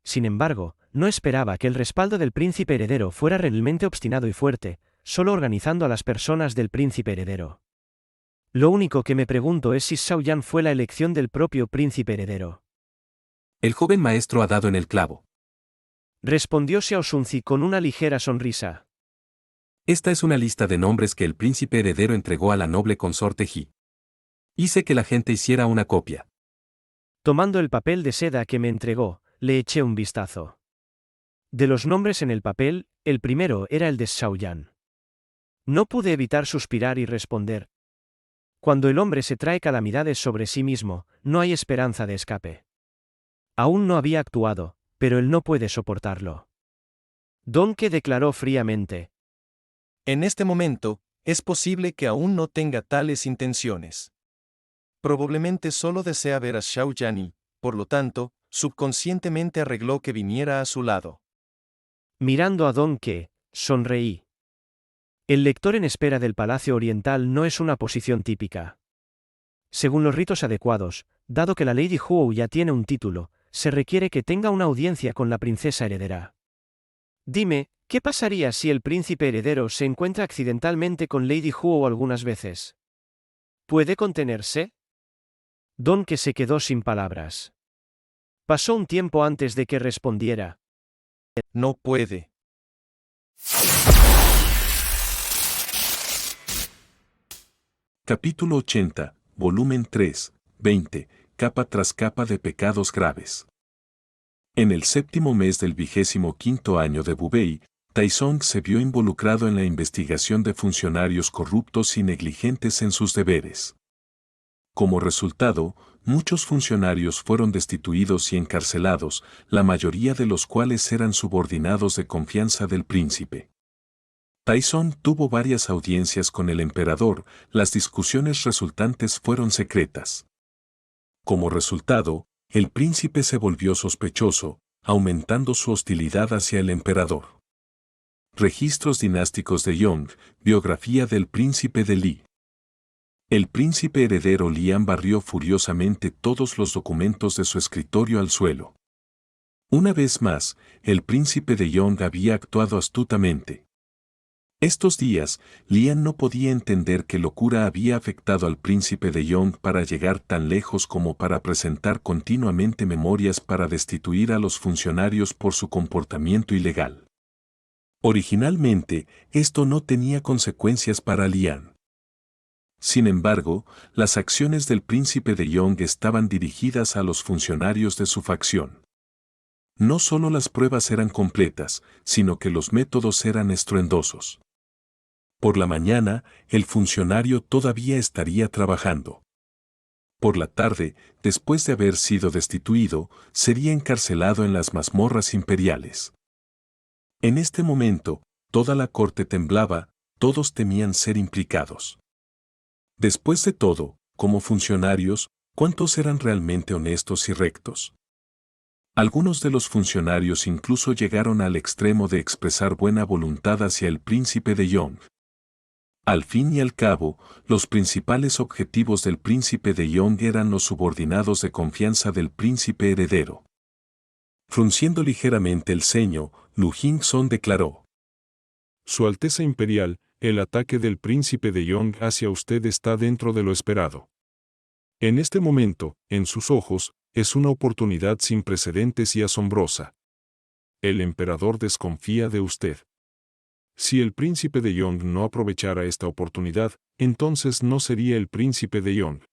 H: Sin embargo, no esperaba que el respaldo del príncipe heredero fuera realmente obstinado y fuerte, solo organizando a las personas del príncipe heredero. Lo único que me pregunto es si Xiaoyan fue la elección del propio príncipe heredero.
A: El joven maestro ha dado en el clavo.
H: Respondió Xiao Sunzi con una ligera sonrisa.
A: Esta es una lista de nombres que el príncipe heredero entregó a la noble consorte Ji. Hice que la gente hiciera una copia.
H: Tomando el papel de seda que me entregó, le eché un vistazo. De los nombres en el papel, el primero era el de Xiaoyan. No pude evitar suspirar y responder. Cuando el hombre se trae calamidades sobre sí mismo, no hay esperanza de escape. Aún no había actuado, pero él no puede soportarlo. Don que declaró fríamente.
I: En este momento, es posible que aún no tenga tales intenciones. Probablemente solo desea ver a Xiaoyan y, por lo tanto, subconscientemente arregló que viniera a su lado.
H: Mirando a Don que, sonreí. El lector en espera del Palacio Oriental no es una posición típica. Según los ritos adecuados, dado que la Lady Huo ya tiene un título, se requiere que tenga una audiencia con la princesa heredera. Dime, ¿qué pasaría si el príncipe heredero se encuentra accidentalmente con Lady Huo algunas veces? ¿Puede contenerse? Don que se quedó sin palabras. Pasó un tiempo antes de que respondiera.
I: No puede.
A: Capítulo 80, volumen 3, 20, capa tras capa de pecados graves. En el séptimo mes del 25º año de Bubei, Taizong se vio involucrado en la investigación de funcionarios corruptos y negligentes en sus deberes. Como resultado, muchos funcionarios fueron destituidos y encarcelados, la mayoría de los cuales eran subordinados de confianza del príncipe. Taizong tuvo varias audiencias con el emperador, las discusiones resultantes fueron secretas. Como resultado, el príncipe se volvió sospechoso, aumentando su hostilidad hacia el emperador. Registros dinásticos de Yong, biografía del príncipe de Li. El príncipe heredero Lian barrió furiosamente todos los documentos de su escritorio al suelo. Una vez más, el príncipe de Yong había actuado astutamente. Estos días, Lian no podía entender qué locura había afectado al príncipe de Yong para llegar tan lejos como para presentar continuamente memorias para destituir a los funcionarios por su comportamiento ilegal. Originalmente, esto no tenía consecuencias para Lian. Sin embargo, las acciones del príncipe de Yong estaban dirigidas a los funcionarios de su facción. No solo las pruebas eran completas, sino que los métodos eran estruendosos. Por la mañana, el funcionario todavía estaría trabajando. Por la tarde, después de haber sido destituido, sería encarcelado en las mazmorras imperiales. En este momento, toda la corte temblaba, todos temían ser implicados. Después de todo, como funcionarios, ¿cuántos eran realmente honestos y rectos? Algunos de los funcionarios incluso llegaron al extremo de expresar buena voluntad hacia el príncipe de Yong. Al fin y al cabo, los principales objetivos del príncipe de Yong eran los subordinados de confianza del príncipe heredero. Frunciendo ligeramente el ceño, Lu Jingzong declaró:
C: Su Alteza Imperial, el ataque del príncipe de Yong hacia usted está dentro de lo esperado. En este momento, en sus ojos, es una oportunidad sin precedentes y asombrosa. El emperador desconfía de usted. Si el príncipe de Yong no aprovechara esta oportunidad, entonces no sería el príncipe de Yong.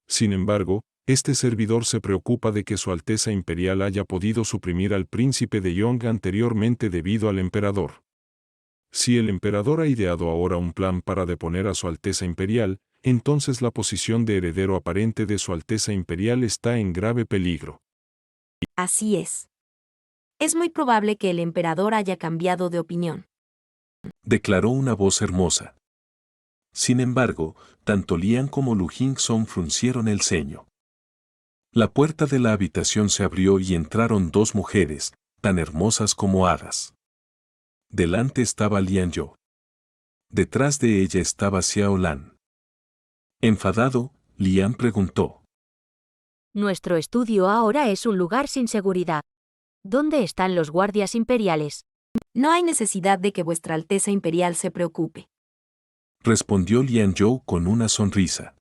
C: Sin embargo, este servidor se preocupa de que Su Alteza Imperial haya podido suprimir al príncipe de Yong anteriormente debido al emperador. Si el emperador ha ideado ahora un plan para deponer a Su Alteza Imperial, entonces la posición de heredero aparente de Su Alteza Imperial está en grave peligro.
D: Así es. Es muy probable que el emperador haya cambiado de opinión,
A: declaró una voz hermosa. Sin embargo, tanto Lian como Lu Jingzong fruncieron el ceño. La puerta de la habitación se abrió y entraron dos mujeres, tan hermosas como hadas. Delante estaba Lian Yo. Detrás de ella estaba Xiao Lan. Enfadado, Lian preguntó:
J: Nuestro estudio ahora es un lugar sin seguridad. ¿Dónde están los guardias imperiales?
D: No hay necesidad de que vuestra Alteza Imperial se preocupe.
A: Respondió Lian Yo con una sonrisa.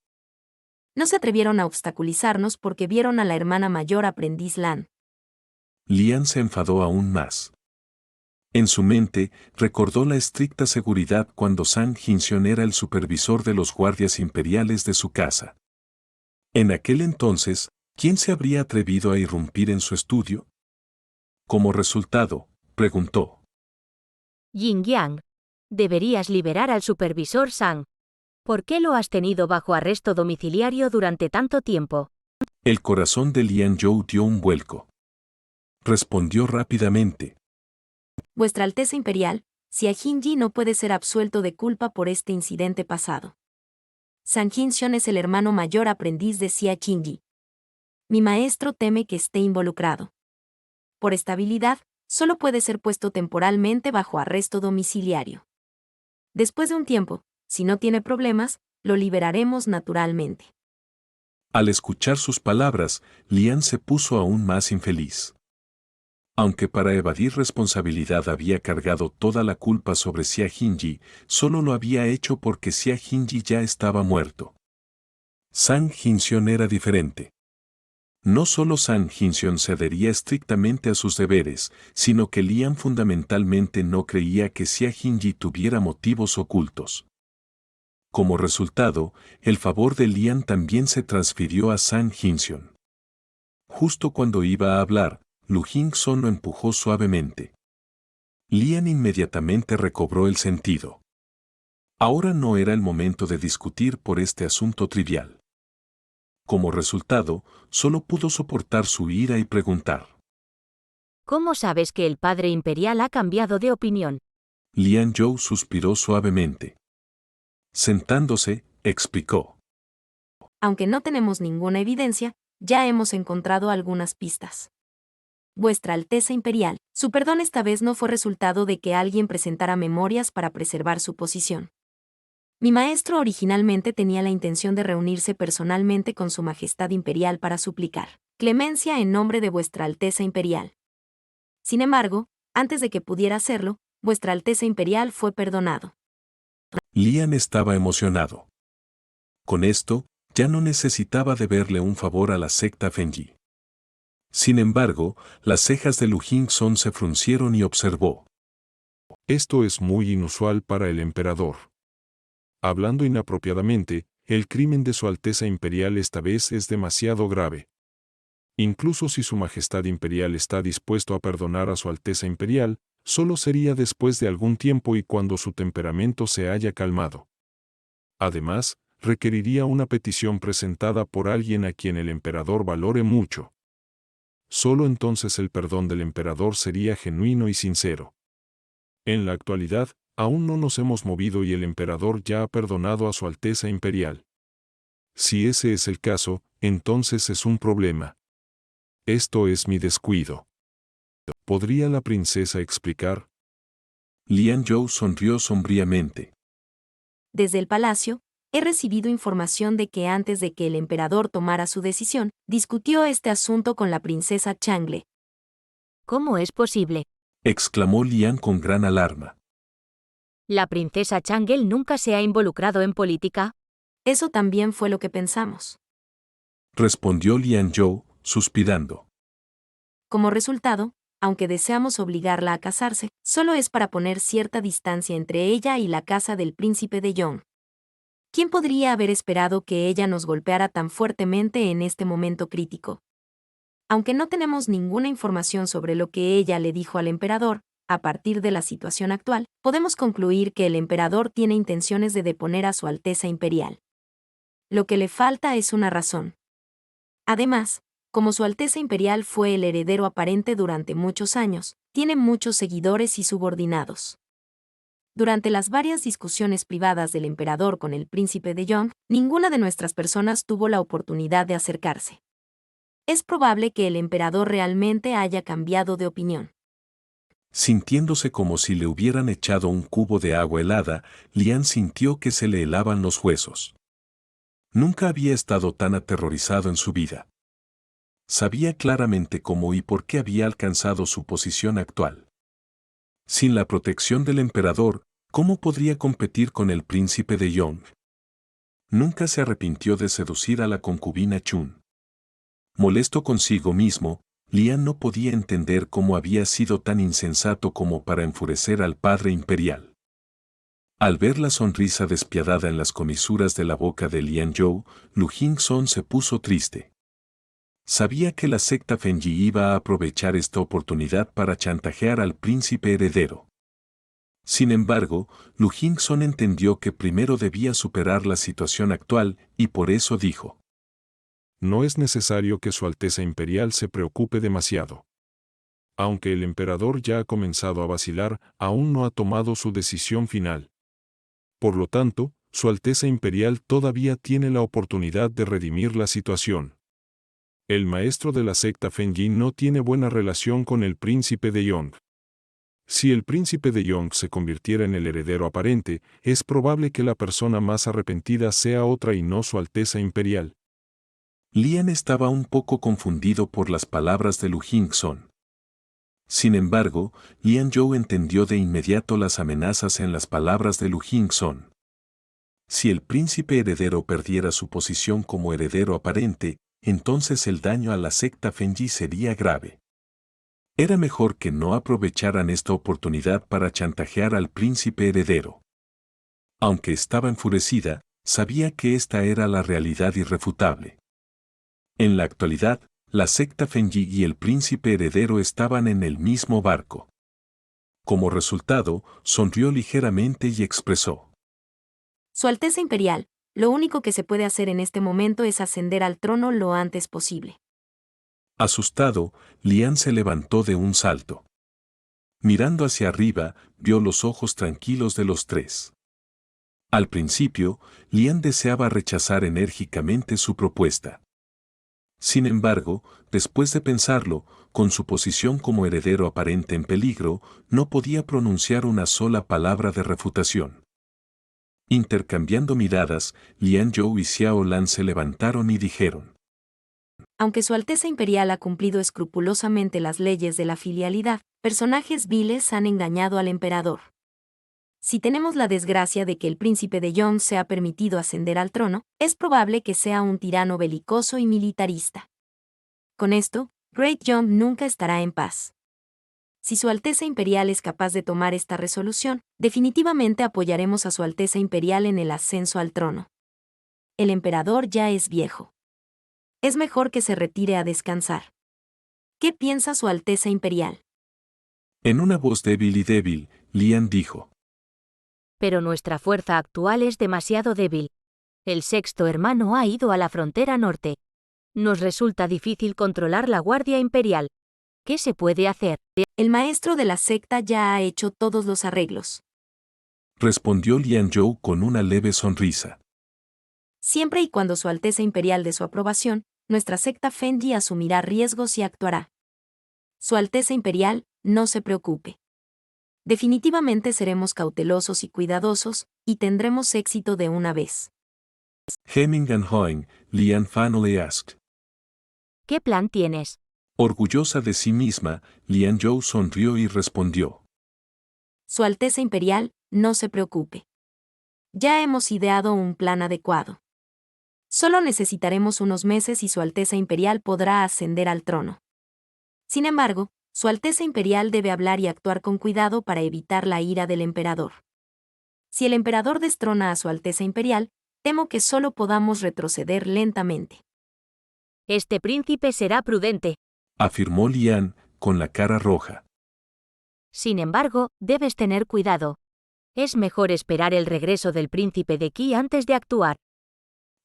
D: No se atrevieron a obstaculizarnos porque vieron a la hermana mayor aprendiz Lan.
A: Lian se enfadó aún más. En su mente, recordó la estricta seguridad cuando Sang Jinxion era el supervisor de los guardias imperiales de su casa. En aquel entonces, ¿quién se habría atrevido a irrumpir en su estudio? Como resultado, preguntó:
J: Yin Yang. Deberías liberar al supervisor Sang. ¿Por qué lo has tenido bajo arresto domiciliario durante tanto tiempo?
A: El corazón de Lian Yo dio un vuelco. Respondió rápidamente:
D: Vuestra Alteza Imperial, Xia Jinji no puede ser absuelto de culpa por este incidente pasado. Sang Jinxion es el hermano mayor aprendiz de Xia Jinji. Mi maestro teme que esté involucrado. Por estabilidad, solo puede ser puesto temporalmente bajo arresto domiciliario. Después de un tiempo, si no tiene problemas, lo liberaremos naturalmente.
A: Al escuchar sus palabras, Lian se puso aún más infeliz. Aunque para evadir responsabilidad había cargado toda la culpa sobre Xia Jinji, solo lo había hecho porque Xia Jinji ya estaba muerto. Sang Jinxion era diferente. No solo Sang Jinxion se adhería estrictamente a sus deberes, sino que Lian fundamentalmente no creía que Xia Jinji tuviera motivos ocultos. Como resultado, el favor de Lian también se transfirió a Sang Jinxion. Justo cuando iba a hablar, Lu Jingzong lo empujó suavemente. Lian inmediatamente recobró el sentido. Ahora no era el momento de discutir por este asunto trivial. Como resultado, solo pudo soportar su ira y preguntar.
J: ¿Cómo sabes que el padre imperial ha cambiado de opinión?
A: Lian Zhou suspiró suavemente. Sentándose, explicó.
D: Aunque no tenemos ninguna evidencia, ya hemos encontrado algunas pistas. Vuestra Alteza Imperial, su perdón esta vez no fue resultado de que alguien presentara memorias para preservar su posición. Mi maestro originalmente tenía la intención de reunirse personalmente con Su Majestad Imperial para suplicar clemencia en nombre de Vuestra Alteza Imperial. Sin embargo, antes de que pudiera hacerlo, Vuestra Alteza Imperial fue perdonado.
A: Lian estaba emocionado. Con esto, ya no necesitaba deberle un favor a la secta Fengyi. Sin embargo, las cejas de Lu Jingzong se fruncieron y observó.
C: Esto es muy inusual para el emperador. Hablando inapropiadamente, el crimen de Su Alteza Imperial esta vez es demasiado grave. Incluso si Su Majestad Imperial está dispuesto a perdonar a Su Alteza Imperial, solo sería después de algún tiempo y cuando su temperamento se haya calmado. Además, requeriría una petición presentada por alguien a quien el emperador valore mucho. Solo entonces el perdón del emperador sería genuino y sincero. En la actualidad, aún no nos hemos movido y el emperador ya ha perdonado a Su Alteza Imperial. Si ese es el caso, entonces es un problema. Esto es mi descuido. ¿Podría la princesa explicar?
A: Lian Zhou sonrió sombríamente.
D: Desde el palacio, he recibido información de que antes de que el emperador tomara su decisión, discutió este asunto con la princesa Changle.
J: ¿Cómo es posible?
A: Exclamó Lian con gran alarma.
J: ¿La princesa Changle nunca se ha involucrado en política?
D: Eso también fue lo que pensamos.
A: Respondió Lian Zhou, suspirando.
D: Como resultado, aunque deseamos obligarla a casarse, solo es para poner cierta distancia entre ella y la casa del príncipe de Yong. ¿Quién podría haber esperado que ella nos golpeara tan fuertemente en este momento crítico? Aunque no tenemos ninguna información sobre lo que ella le dijo al emperador, a partir de la situación actual, podemos concluir que el emperador tiene intenciones de deponer a Su Alteza Imperial. Lo que le falta es una razón. Además, como Su Alteza Imperial fue el heredero aparente durante muchos años, tiene muchos seguidores y subordinados. Durante las varias discusiones privadas del emperador con el príncipe de Yong, ninguna de nuestras personas tuvo la oportunidad de acercarse. Es probable que el emperador realmente haya cambiado de opinión.
A: Sintiéndose como si le hubieran echado un cubo de agua helada, Lian sintió que se le helaban los huesos. Nunca había estado tan aterrorizado en su vida. Sabía claramente cómo y por qué había alcanzado su posición actual. Sin la protección del emperador, ¿cómo podría competir con el príncipe de Yong? Nunca se arrepintió de seducir a la concubina Chun. Molesto consigo mismo, Lian no podía entender cómo había sido tan insensato como para enfurecer al padre imperial. Al ver la sonrisa despiadada en las comisuras de la boca de Lian Zhou, Lu Jingzong se puso triste. Sabía que la secta Fengyi iba a aprovechar esta oportunidad para chantajear al príncipe heredero. Sin embargo, Lu Jingzong entendió que primero debía superar la situación actual y por eso dijo:
C: No es necesario que Su Alteza Imperial se preocupe demasiado. Aunque el emperador ya ha comenzado a vacilar, aún no ha tomado su decisión final. Por lo tanto, Su Alteza Imperial todavía tiene la oportunidad de redimir la situación. El maestro de la secta Fengyi no tiene buena relación con el príncipe de Yong. Si el príncipe de Yong se convirtiera en el heredero aparente, es probable que la persona más arrepentida sea otra y no Su Alteza Imperial.
A: Lian estaba un poco confundido por las palabras de Lu Jingzong. Sin embargo, Lian Zhou entendió de inmediato las amenazas en las palabras de Lu Jingzong. Si el príncipe heredero perdiera su posición como heredero aparente, entonces el daño a la secta Fengyi sería grave. Era mejor que no aprovecharan esta oportunidad para chantajear al príncipe heredero. Aunque estaba enfurecida, sabía que esta era la realidad irrefutable. En la actualidad, la secta Fengyi y el príncipe heredero estaban en el mismo barco. Como resultado, sonrió ligeramente y expresó:
D: Su Alteza Imperial, lo único que se puede hacer en este momento es ascender al trono lo antes posible.
A: Asustado, Lian se levantó de un salto. Mirando hacia arriba, vio los ojos tranquilos de los tres. Al principio, Lian deseaba rechazar enérgicamente su propuesta. Sin embargo, después de pensarlo, con su posición como heredero aparente en peligro, no podía pronunciar una sola palabra de refutación. Intercambiando miradas, Lian Zhou y Xiao Lan se levantaron y dijeron:
D: Aunque Su Alteza Imperial ha cumplido escrupulosamente las leyes de la filialidad, personajes viles han engañado al emperador. Si tenemos la desgracia de que el príncipe de Yon sea permitido ascender al trono, es probable que sea un tirano belicoso y militarista. Con esto, Great Yon nunca estará en paz. Si Su Alteza Imperial es capaz de tomar esta resolución, definitivamente apoyaremos a Su Alteza Imperial en el ascenso al trono. El emperador ya es viejo. Es mejor que se retire a descansar. ¿Qué piensa Su Alteza Imperial?
A: En una voz débil y débil, Lian dijo:
J: Pero nuestra fuerza actual es demasiado débil. El sexto hermano ha ido a la frontera norte. Nos resulta difícil controlar la Guardia Imperial. ¿Qué se puede hacer?
D: El maestro de la secta ya ha hecho todos los arreglos.
A: Respondió Lian Zhou con una leve sonrisa.
D: Siempre y cuando Su Alteza Imperial dé su aprobación, nuestra secta Fenji asumirá riesgos y actuará. Su Alteza Imperial, no se preocupe. Definitivamente seremos cautelosos y cuidadosos, y tendremos éxito de una vez.
A: Hemming and Hawing, Lian finally asked.
J: ¿Qué plan tienes?
A: Orgullosa de sí misma, Lian Zhou sonrió y respondió:
D: Su Alteza Imperial, no se preocupe. Ya hemos ideado un plan adecuado. Solo necesitaremos unos meses y Su Alteza Imperial podrá ascender al trono. Sin embargo, Su Alteza Imperial debe hablar y actuar con cuidado para evitar la ira del emperador. Si el emperador destrona a Su Alteza Imperial, temo que solo podamos retroceder lentamente.
J: Este príncipe será prudente.
A: Afirmó Lian, con la cara roja.
J: Sin embargo, debes tener cuidado. Es mejor esperar el regreso del príncipe de Qi antes de actuar.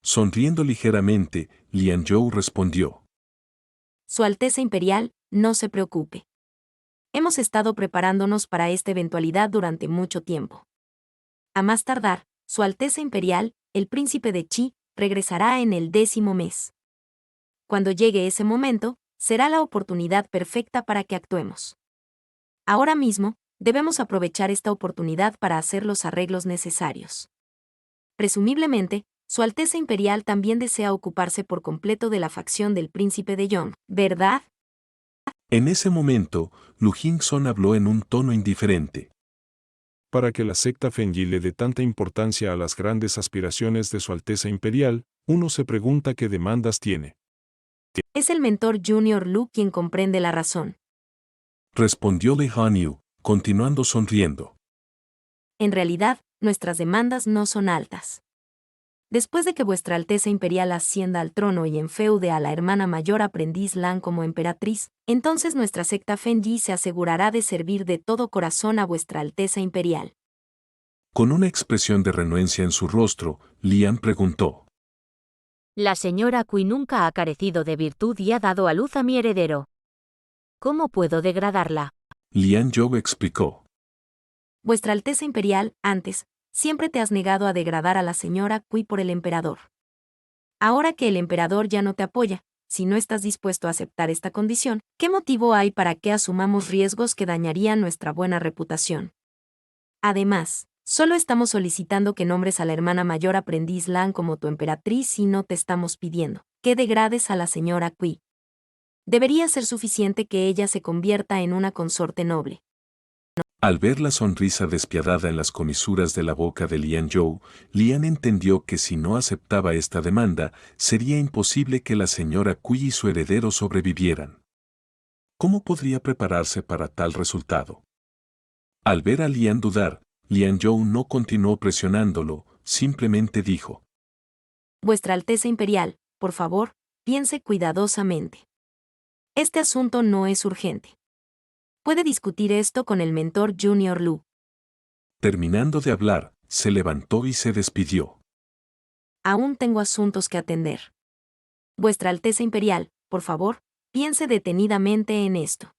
A: Sonriendo ligeramente, Lian Zhou respondió:
D: Su Alteza Imperial, no se preocupe. Hemos estado preparándonos para esta eventualidad durante mucho tiempo. A más tardar, Su Alteza Imperial, el príncipe de Qi, regresará en el 10º mes. Cuando llegue ese momento, será la oportunidad perfecta para que actuemos. Ahora mismo, debemos aprovechar esta oportunidad para hacer los arreglos necesarios. Presumiblemente, Su Alteza Imperial también desea ocuparse por completo de la facción del príncipe de Yon, ¿verdad?
A: En ese momento, Lu Jingson habló en un tono indiferente.
K: Para que la secta Fenji le dé tanta importancia a las grandes aspiraciones de Su Alteza Imperial, uno se pregunta qué demandas tiene.
D: Es el mentor Junior Lu quien comprende la razón.
A: Respondió Li Hanyu, continuando sonriendo.
D: En realidad, nuestras demandas no son altas. Después de que Vuestra Alteza Imperial ascienda al trono y enfeude a la hermana mayor aprendiz Lan como emperatriz, entonces nuestra secta Fenji se asegurará de servir de todo corazón a Vuestra Alteza Imperial.
A: Con una expresión de renuencia en su rostro, Lian preguntó:
J: La señora Qi nunca ha carecido de virtud y ha dado a luz a mi heredero. ¿Cómo puedo degradarla?
A: Lian Zhou explicó:
D: Vuestra Alteza Imperial, antes, siempre te has negado a degradar a la señora Qi por el emperador. Ahora que el emperador ya no te apoya, si no estás dispuesto a aceptar esta condición, ¿qué motivo hay para que asumamos riesgos que dañarían nuestra buena reputación? Además, solo estamos solicitando que nombres a la hermana mayor aprendiz Lan como tu emperatriz y no te estamos pidiendo que degrades a la señora Qi. Debería ser suficiente que ella se convierta en una consorte noble.
A: Al ver la sonrisa despiadada en las comisuras de la boca de Lian Zhou, Lian entendió que si no aceptaba esta demanda, sería imposible que la señora Qi y su heredero sobrevivieran. ¿Cómo podría prepararse para tal resultado? Al ver a Lian dudar, Lian Zhou no continuó presionándolo, simplemente dijo:
D: Vuestra Alteza Imperial, por favor, piense cuidadosamente. Este asunto no es urgente. Puede discutir esto con el mentor Junior Lu.
A: Terminando de hablar, se levantó y se despidió.
D: Aún tengo asuntos que atender. Vuestra Alteza Imperial, por favor, piense detenidamente en esto.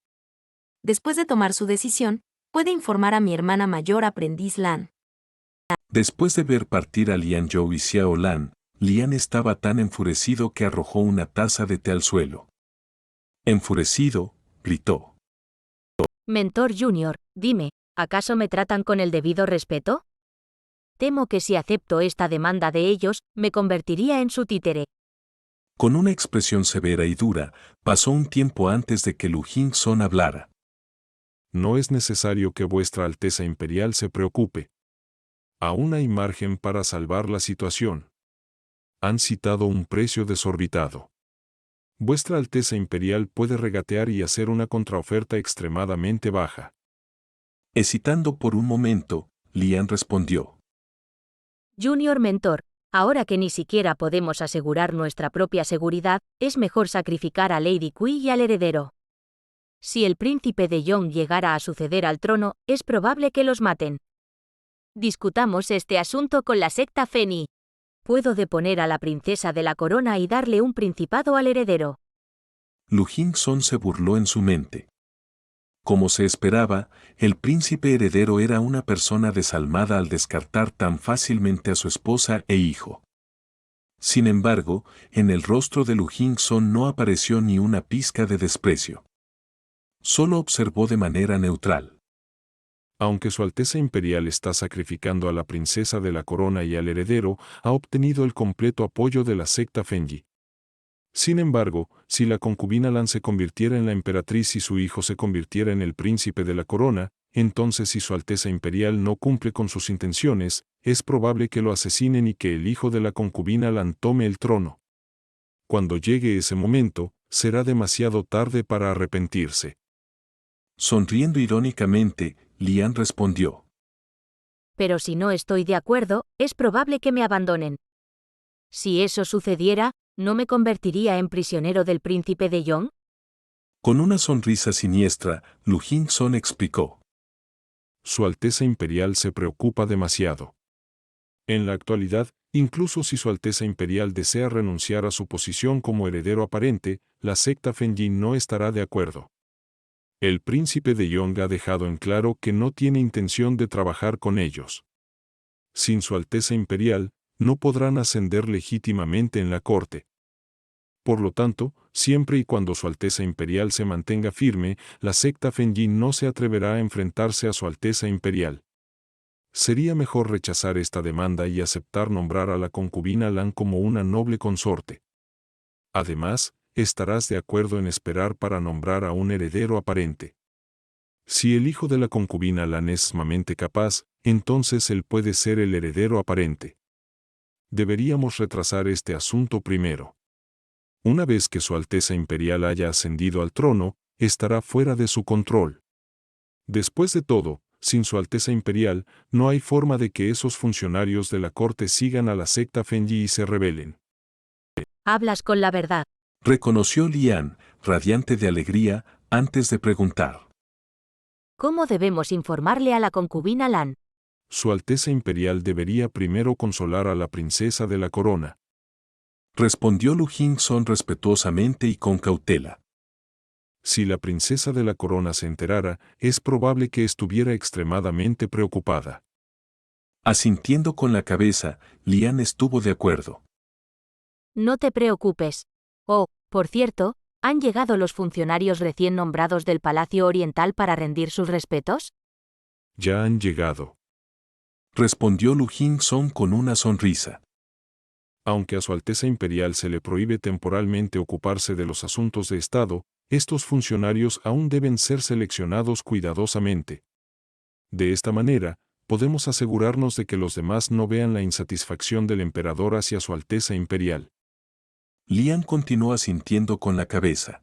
D: Después de tomar su decisión, puede informar a mi hermana mayor aprendiz Lan.
A: Después de ver partir a Lian Zhou y Xiao Lan, Lian estaba tan enfurecido que arrojó una taza de té al suelo. Enfurecido, gritó.
J: Mentor Junior, dime, ¿acaso me tratan con el debido respeto? Temo que si acepto esta demanda de ellos, me convertiría en su títere.
A: Con una expresión severa y dura, pasó un tiempo antes de que Lu Jingson hablara.
K: No es necesario que vuestra Alteza Imperial se preocupe. Aún hay margen para salvar la situación. Han citado un precio desorbitado. Vuestra Alteza Imperial puede regatear y hacer una contraoferta extremadamente baja.
A: Hesitando por un momento, Lian respondió.
J: Junior Mentor, ahora que ni siquiera podemos asegurar nuestra propia seguridad, es mejor sacrificar a Lady Kui y al heredero. Si el príncipe de Yong llegara a suceder al trono, es probable que los maten. Discutamos este asunto con la secta Feni. Puedo deponer a la princesa de la corona y darle un principado al heredero.
A: Lu Jingson se burló en su mente. Como se esperaba, el príncipe heredero era una persona desalmada al descartar tan fácilmente a su esposa e hijo. Sin embargo, en el rostro de Lu Jingson no apareció ni una pizca de desprecio. Solo observó de manera neutral.
K: Aunque Su Alteza Imperial está sacrificando a la princesa de la corona y al heredero, ha obtenido el completo apoyo de la secta Fenyi. Sin embargo, si la concubina Lan se convirtiera en la emperatriz y su hijo se convirtiera en el príncipe de la corona, entonces si Su Alteza Imperial no cumple con sus intenciones, es probable que lo asesinen y que el hijo de la concubina Lan tome el trono. Cuando llegue ese momento, será demasiado tarde para arrepentirse.
A: Sonriendo irónicamente, Lian respondió.
J: Pero si no estoy de acuerdo, es probable que me abandonen. Si eso sucediera, ¿no me convertiría en prisionero del príncipe de Yong?
A: Con una sonrisa siniestra, Lu Jingson explicó.
K: Su Alteza Imperial se preocupa demasiado. En la actualidad, incluso si Su Alteza Imperial desea renunciar a su posición como heredero aparente, la secta Fenyi no estará de acuerdo. El príncipe de Yong ha dejado en claro que no tiene intención de trabajar con ellos. Sin Su Alteza Imperial, no podrán ascender legítimamente en la corte. Por lo tanto, siempre y cuando Su Alteza Imperial se mantenga firme, la secta Fenyi no se atreverá a enfrentarse a Su Alteza Imperial. Sería mejor rechazar esta demanda y aceptar nombrar a la concubina Lan como una noble consorte. Además, estarás de acuerdo en esperar para nombrar a un heredero aparente. Si el hijo de la concubina Lan es sumamente capaz, entonces él puede ser el heredero aparente. Deberíamos retrasar este asunto primero. Una vez que Su Alteza Imperial haya ascendido al trono, estará fuera de su control. Después de todo, sin Su Alteza Imperial, no hay forma de que esos funcionarios de la corte sigan a la secta Fenyi y se rebelen.
J: Hablas con la verdad.
A: Reconoció Lian, radiante de alegría, antes de preguntar.
J: ¿Cómo debemos informarle a la concubina Lan?
K: Su Alteza Imperial debería primero consolar a la princesa de la corona.
A: Respondió Lu Jingson respetuosamente y con cautela.
K: Si la princesa de la corona se enterara, es probable que estuviera extremadamente preocupada.
A: Asintiendo con la cabeza, Lian estuvo de acuerdo.
J: No te preocupes. Oh, por cierto, ¿han llegado los funcionarios recién nombrados del Palacio Oriental para rendir sus respetos?
K: Ya han llegado.
A: Respondió Lu Jingson con una sonrisa.
K: Aunque a Su Alteza Imperial se le prohíbe temporalmente ocuparse de los asuntos de Estado, estos funcionarios aún deben ser seleccionados cuidadosamente. De esta manera, podemos asegurarnos de que los demás no vean la insatisfacción del emperador hacia Su Alteza Imperial.
A: Lian continuó asintiendo con la cabeza.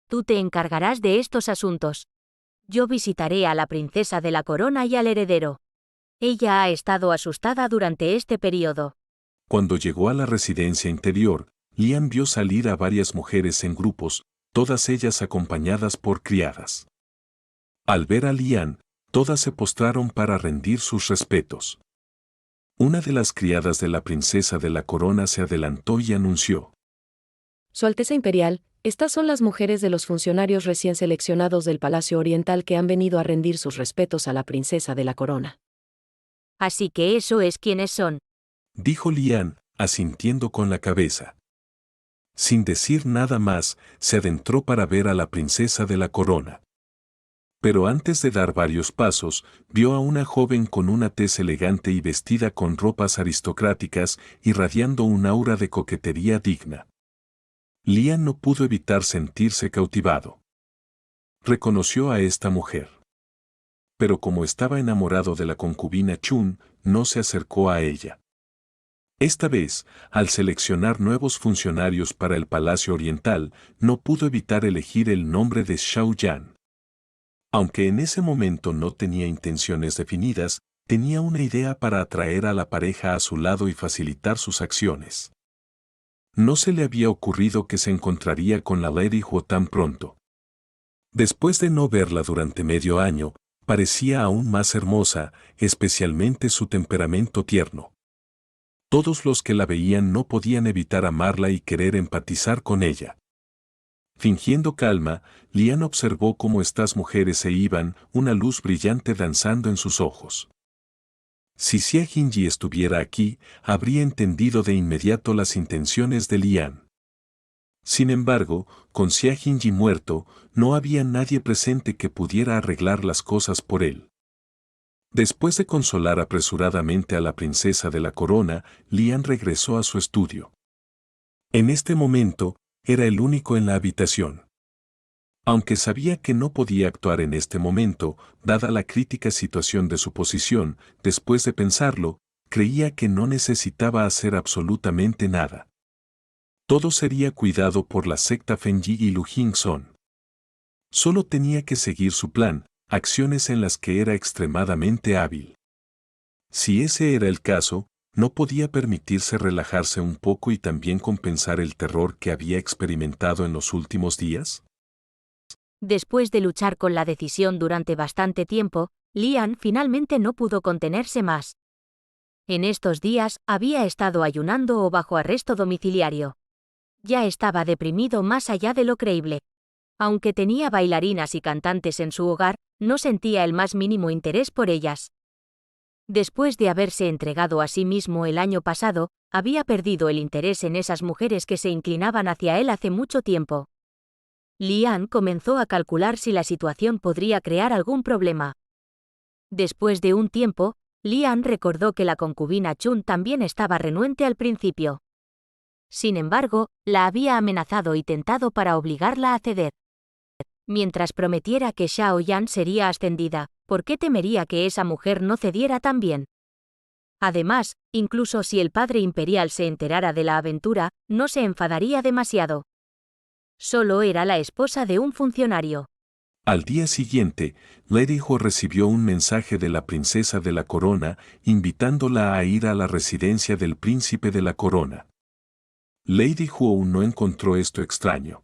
J: Tú te encargarás de estos asuntos. Yo visitaré a la princesa de la corona y al heredero. Ella ha estado asustada durante este periodo.
A: Cuando llegó a la residencia interior, Lian vio salir a varias mujeres en grupos, todas ellas acompañadas por criadas. Al ver a Lian, todas se postraron para rendir sus respetos. Una de las criadas de la princesa de la corona se adelantó y anunció:
L: Su Alteza Imperial, estas son las mujeres de los funcionarios recién seleccionados del Palacio Oriental que han venido a rendir sus respetos a la princesa de la corona.
J: Así que eso es quienes son.
A: dijo Lian, asintiendo con la cabeza. Sin decir nada más, se adentró para ver a la princesa de la corona. Pero antes de dar varios pasos, vio a una joven con una tez elegante y vestida con ropas aristocráticas, irradiando un aura de coquetería digna. Lian no pudo evitar sentirse cautivado. Reconoció a esta mujer. Pero como estaba enamorado de la concubina Chun, no se acercó a ella. Esta vez, al seleccionar nuevos funcionarios para el Palacio Oriental, no pudo evitar elegir el nombre de Xiao Yan. Aunque en ese momento no tenía intenciones definidas, tenía una idea para atraer a la pareja a su lado y facilitar sus acciones. No se le había ocurrido que se encontraría con la Lady Huo tan pronto. Después de no verla durante medio año, parecía aún más hermosa, especialmente su temperamento tierno. Todos los que la veían no podían evitar amarla y querer empatizar con ella. Fingiendo calma, Lian observó cómo estas mujeres se iban, una luz brillante danzando en sus ojos. Si Xia Jinji estuviera aquí, habría entendido de inmediato las intenciones de Lian. Sin embargo, con Xia Jinji muerto, no había nadie presente que pudiera arreglar las cosas por él. Después de consolar apresuradamente a la princesa de la corona, Lian regresó a su estudio. En este momento, era el único en la habitación. Aunque sabía que no podía actuar en este momento, dada la crítica situación de su posición, después de pensarlo, creía que no necesitaba hacer absolutamente nada. Todo sería cuidado por la secta Fengyi y Lu Jingson. Solo tenía que seguir su plan, acciones en las que era extremadamente hábil. Si ese era el caso, no podía permitirse relajarse un poco y también compensar el terror que había experimentado en los últimos días.
J: Después de luchar con la decisión durante bastante tiempo, Lian finalmente no pudo contenerse más. En estos días, había estado ayunando o bajo arresto domiciliario. Ya estaba deprimido más allá de lo creíble. Aunque tenía bailarinas y cantantes en su hogar, no sentía el más mínimo interés por ellas. Después de haberse entregado a sí mismo el año pasado, había perdido el interés en esas mujeres que se inclinaban hacia él hace mucho tiempo. Lian comenzó a calcular si la situación podría crear algún problema. Después de un tiempo, Lian recordó que la concubina Chun también estaba renuente al principio. Sin embargo, la había amenazado y tentado para obligarla a ceder. Mientras prometiera que Xiao Yan sería ascendida, ¿por qué temería que esa mujer no cediera también? Además, incluso si el padre imperial se enterara de la aventura, no se enfadaría demasiado. Solo era la esposa de un funcionario.
A: Al día siguiente, Lady Huo recibió un mensaje de la princesa de la corona, invitándola a ir a la residencia del príncipe de la corona. Lady Huo no encontró esto extraño.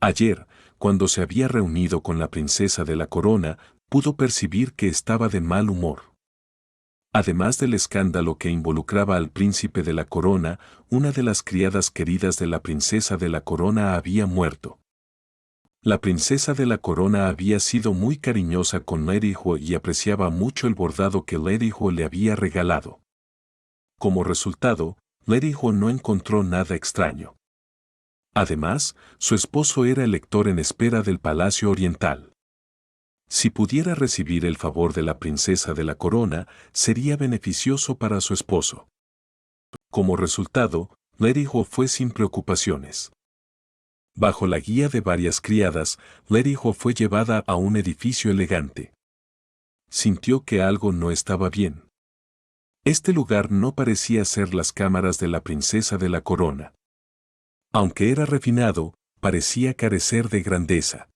A: Ayer, cuando se había reunido con la princesa de la corona, pudo percibir que estaba de mal humor. Además del escándalo que involucraba al príncipe de la corona, una de las criadas queridas de la princesa de la corona había muerto. La princesa de la corona había sido muy cariñosa con Lady Huo y apreciaba mucho el bordado que Lady Huo le había regalado. Como resultado, Lady Huo no encontró nada extraño. Además, su esposo era el lector en espera del Palacio Oriental. Si pudiera recibir el favor de la princesa de la corona, sería beneficioso para su esposo. Como resultado, Lady Huo fue sin preocupaciones. Bajo la guía de varias criadas, Lady Huo fue llevada a un edificio elegante. Sintió que algo no estaba bien. Este lugar no parecía ser las cámaras de la princesa de la corona. Aunque era refinado, parecía carecer de grandeza.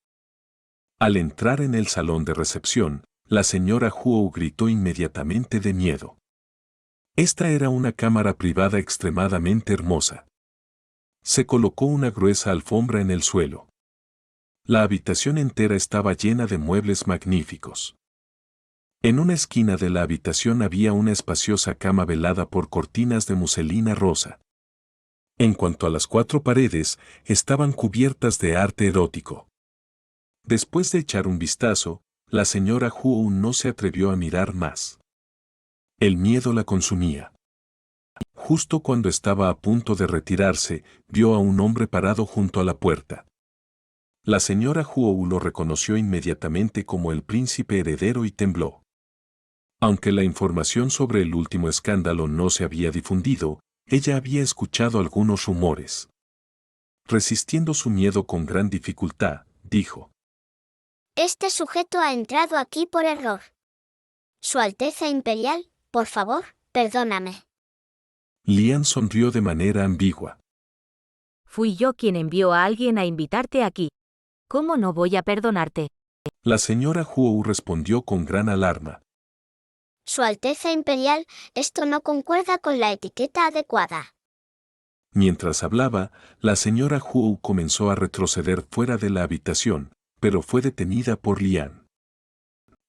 A: Al entrar en el salón de recepción, la señora Huo gritó inmediatamente de miedo. Esta era una cámara privada extremadamente hermosa. Se colocó una gruesa alfombra en el suelo. La habitación entera estaba llena de muebles magníficos. En una esquina de la habitación había una espaciosa cama velada por cortinas de muselina rosa. En cuanto a las 4 paredes, estaban cubiertas de arte erótico. Después de echar un vistazo, la señora Huo no se atrevió a mirar más. El miedo la consumía. Justo cuando estaba a punto de retirarse, vio a un hombre parado junto a la puerta. La señora Huo lo reconoció inmediatamente como el príncipe heredero y tembló. Aunque la información sobre el último escándalo no se había difundido, ella había escuchado algunos rumores. Resistiendo su miedo con gran dificultad, dijo:
M: Este sujeto ha entrado aquí por error. Su Alteza Imperial, por favor, perdóname.
A: Lian sonrió de manera ambigua.
J: Fui yo quien envió a alguien a invitarte aquí. ¿Cómo no voy a perdonarte?
A: La señora Huo respondió con gran alarma.
M: Su Alteza Imperial, esto no concuerda con la etiqueta adecuada.
A: Mientras hablaba, la señora Huo comenzó a retroceder fuera de la habitación, pero fue detenida por Lian.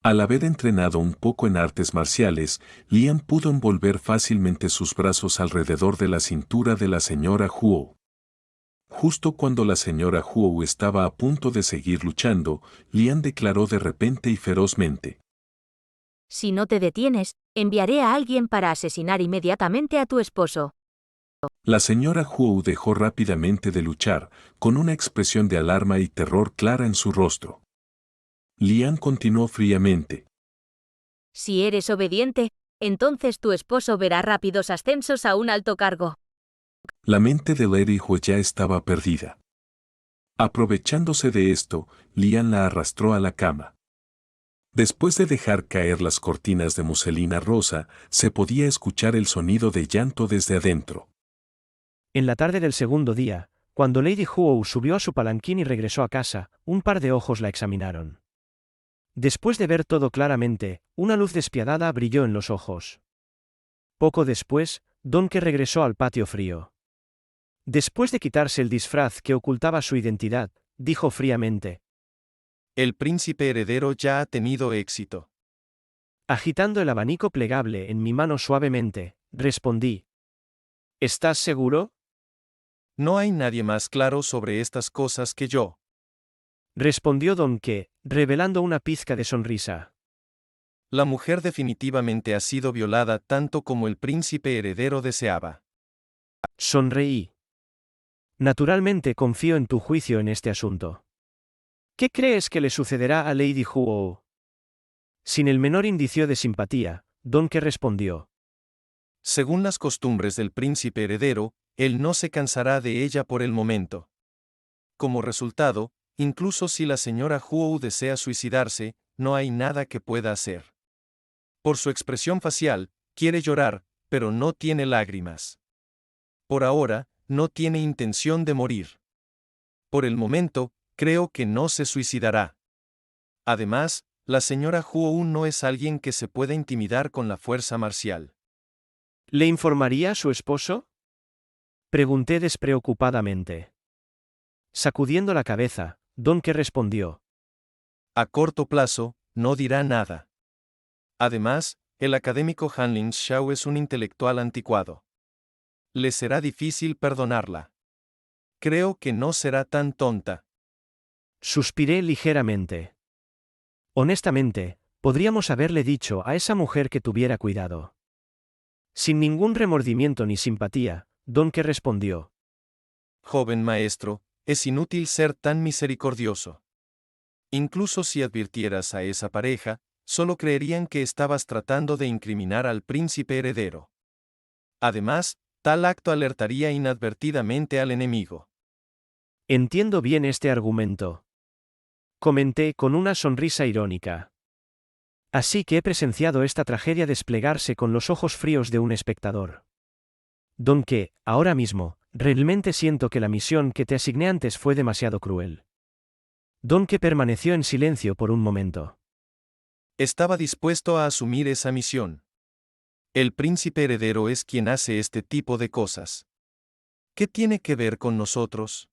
A: Al haber entrenado un poco en artes marciales, Lian pudo envolver fácilmente sus brazos alrededor de la cintura de la señora Huo. Justo cuando la señora Huo estaba a punto de seguir luchando, Lian declaró de repente y ferozmente:
J: Si no te detienes, enviaré a alguien para asesinar inmediatamente a tu esposo.
A: La señora Huo dejó rápidamente de luchar, con una expresión de alarma y terror clara en su rostro. Lian continuó fríamente:
J: Si eres obediente, entonces tu esposo verá rápidos ascensos a un alto cargo.
A: La mente de Lady Huo ya estaba perdida. Aprovechándose de esto, Lian la arrastró a la cama. Después de dejar caer las cortinas de muselina rosa, se podía escuchar el sonido de llanto desde adentro.
H: En la tarde del segundo día, cuando Lady Huo subió a su palanquín y regresó a casa, un par de ojos la examinaron. Después de ver todo claramente, una luz despiadada brilló en los ojos. Poco después, Donke regresó al patio frío. Después de quitarse el disfraz que ocultaba su identidad, dijo fríamente:
I: El príncipe heredero ya ha tenido éxito.
H: Agitando el abanico plegable en mi mano suavemente, respondí: ¿Estás seguro?
I: No hay nadie más claro sobre estas cosas que yo.
H: Respondió Donke, revelando una pizca de sonrisa.
I: La mujer definitivamente ha sido violada tanto como el príncipe heredero deseaba.
H: Sonreí. Naturalmente confío en tu juicio en este asunto. ¿Qué crees que le sucederá a Lady Huo? Sin el menor indicio de simpatía, Donke respondió:
I: Según las costumbres del príncipe heredero, él no se cansará de ella por el momento. Como resultado, incluso si la señora Huo desea suicidarse, no hay nada que pueda hacer. Por su expresión facial, quiere llorar, pero no tiene lágrimas. Por ahora, no tiene intención de morir. Por el momento, creo que no se suicidará. Además, la señora Huo no es alguien que se pueda intimidar con la fuerza marcial.
H: ¿Le informaría a su esposo? Pregunté despreocupadamente. Sacudiendo la cabeza, Donke respondió:
I: A corto plazo, no dirá nada. Además, el académico Hanlin Shao es un intelectual anticuado. Le será difícil perdonarla. Creo que no será tan tonta.
H: Suspiré ligeramente. Honestamente, podríamos haberle dicho a esa mujer que tuviera cuidado. Sin ningún remordimiento ni simpatía, Donke respondió:
I: Joven maestro, es inútil ser tan misericordioso. Incluso si advirtieras a esa pareja, solo creerían que estabas tratando de incriminar al príncipe heredero. Además, tal acto alertaría inadvertidamente al enemigo.
H: Entiendo bien este argumento. Comenté con una sonrisa irónica. Así que he presenciado esta tragedia desplegarse con los ojos fríos de un espectador. Donke, ahora mismo, realmente siento que la misión que te asigné antes fue demasiado cruel. Donke permaneció en silencio por un momento.
I: Estaba dispuesto a asumir esa misión. El príncipe heredero es quien hace este tipo de cosas. ¿Qué tiene que ver con nosotros?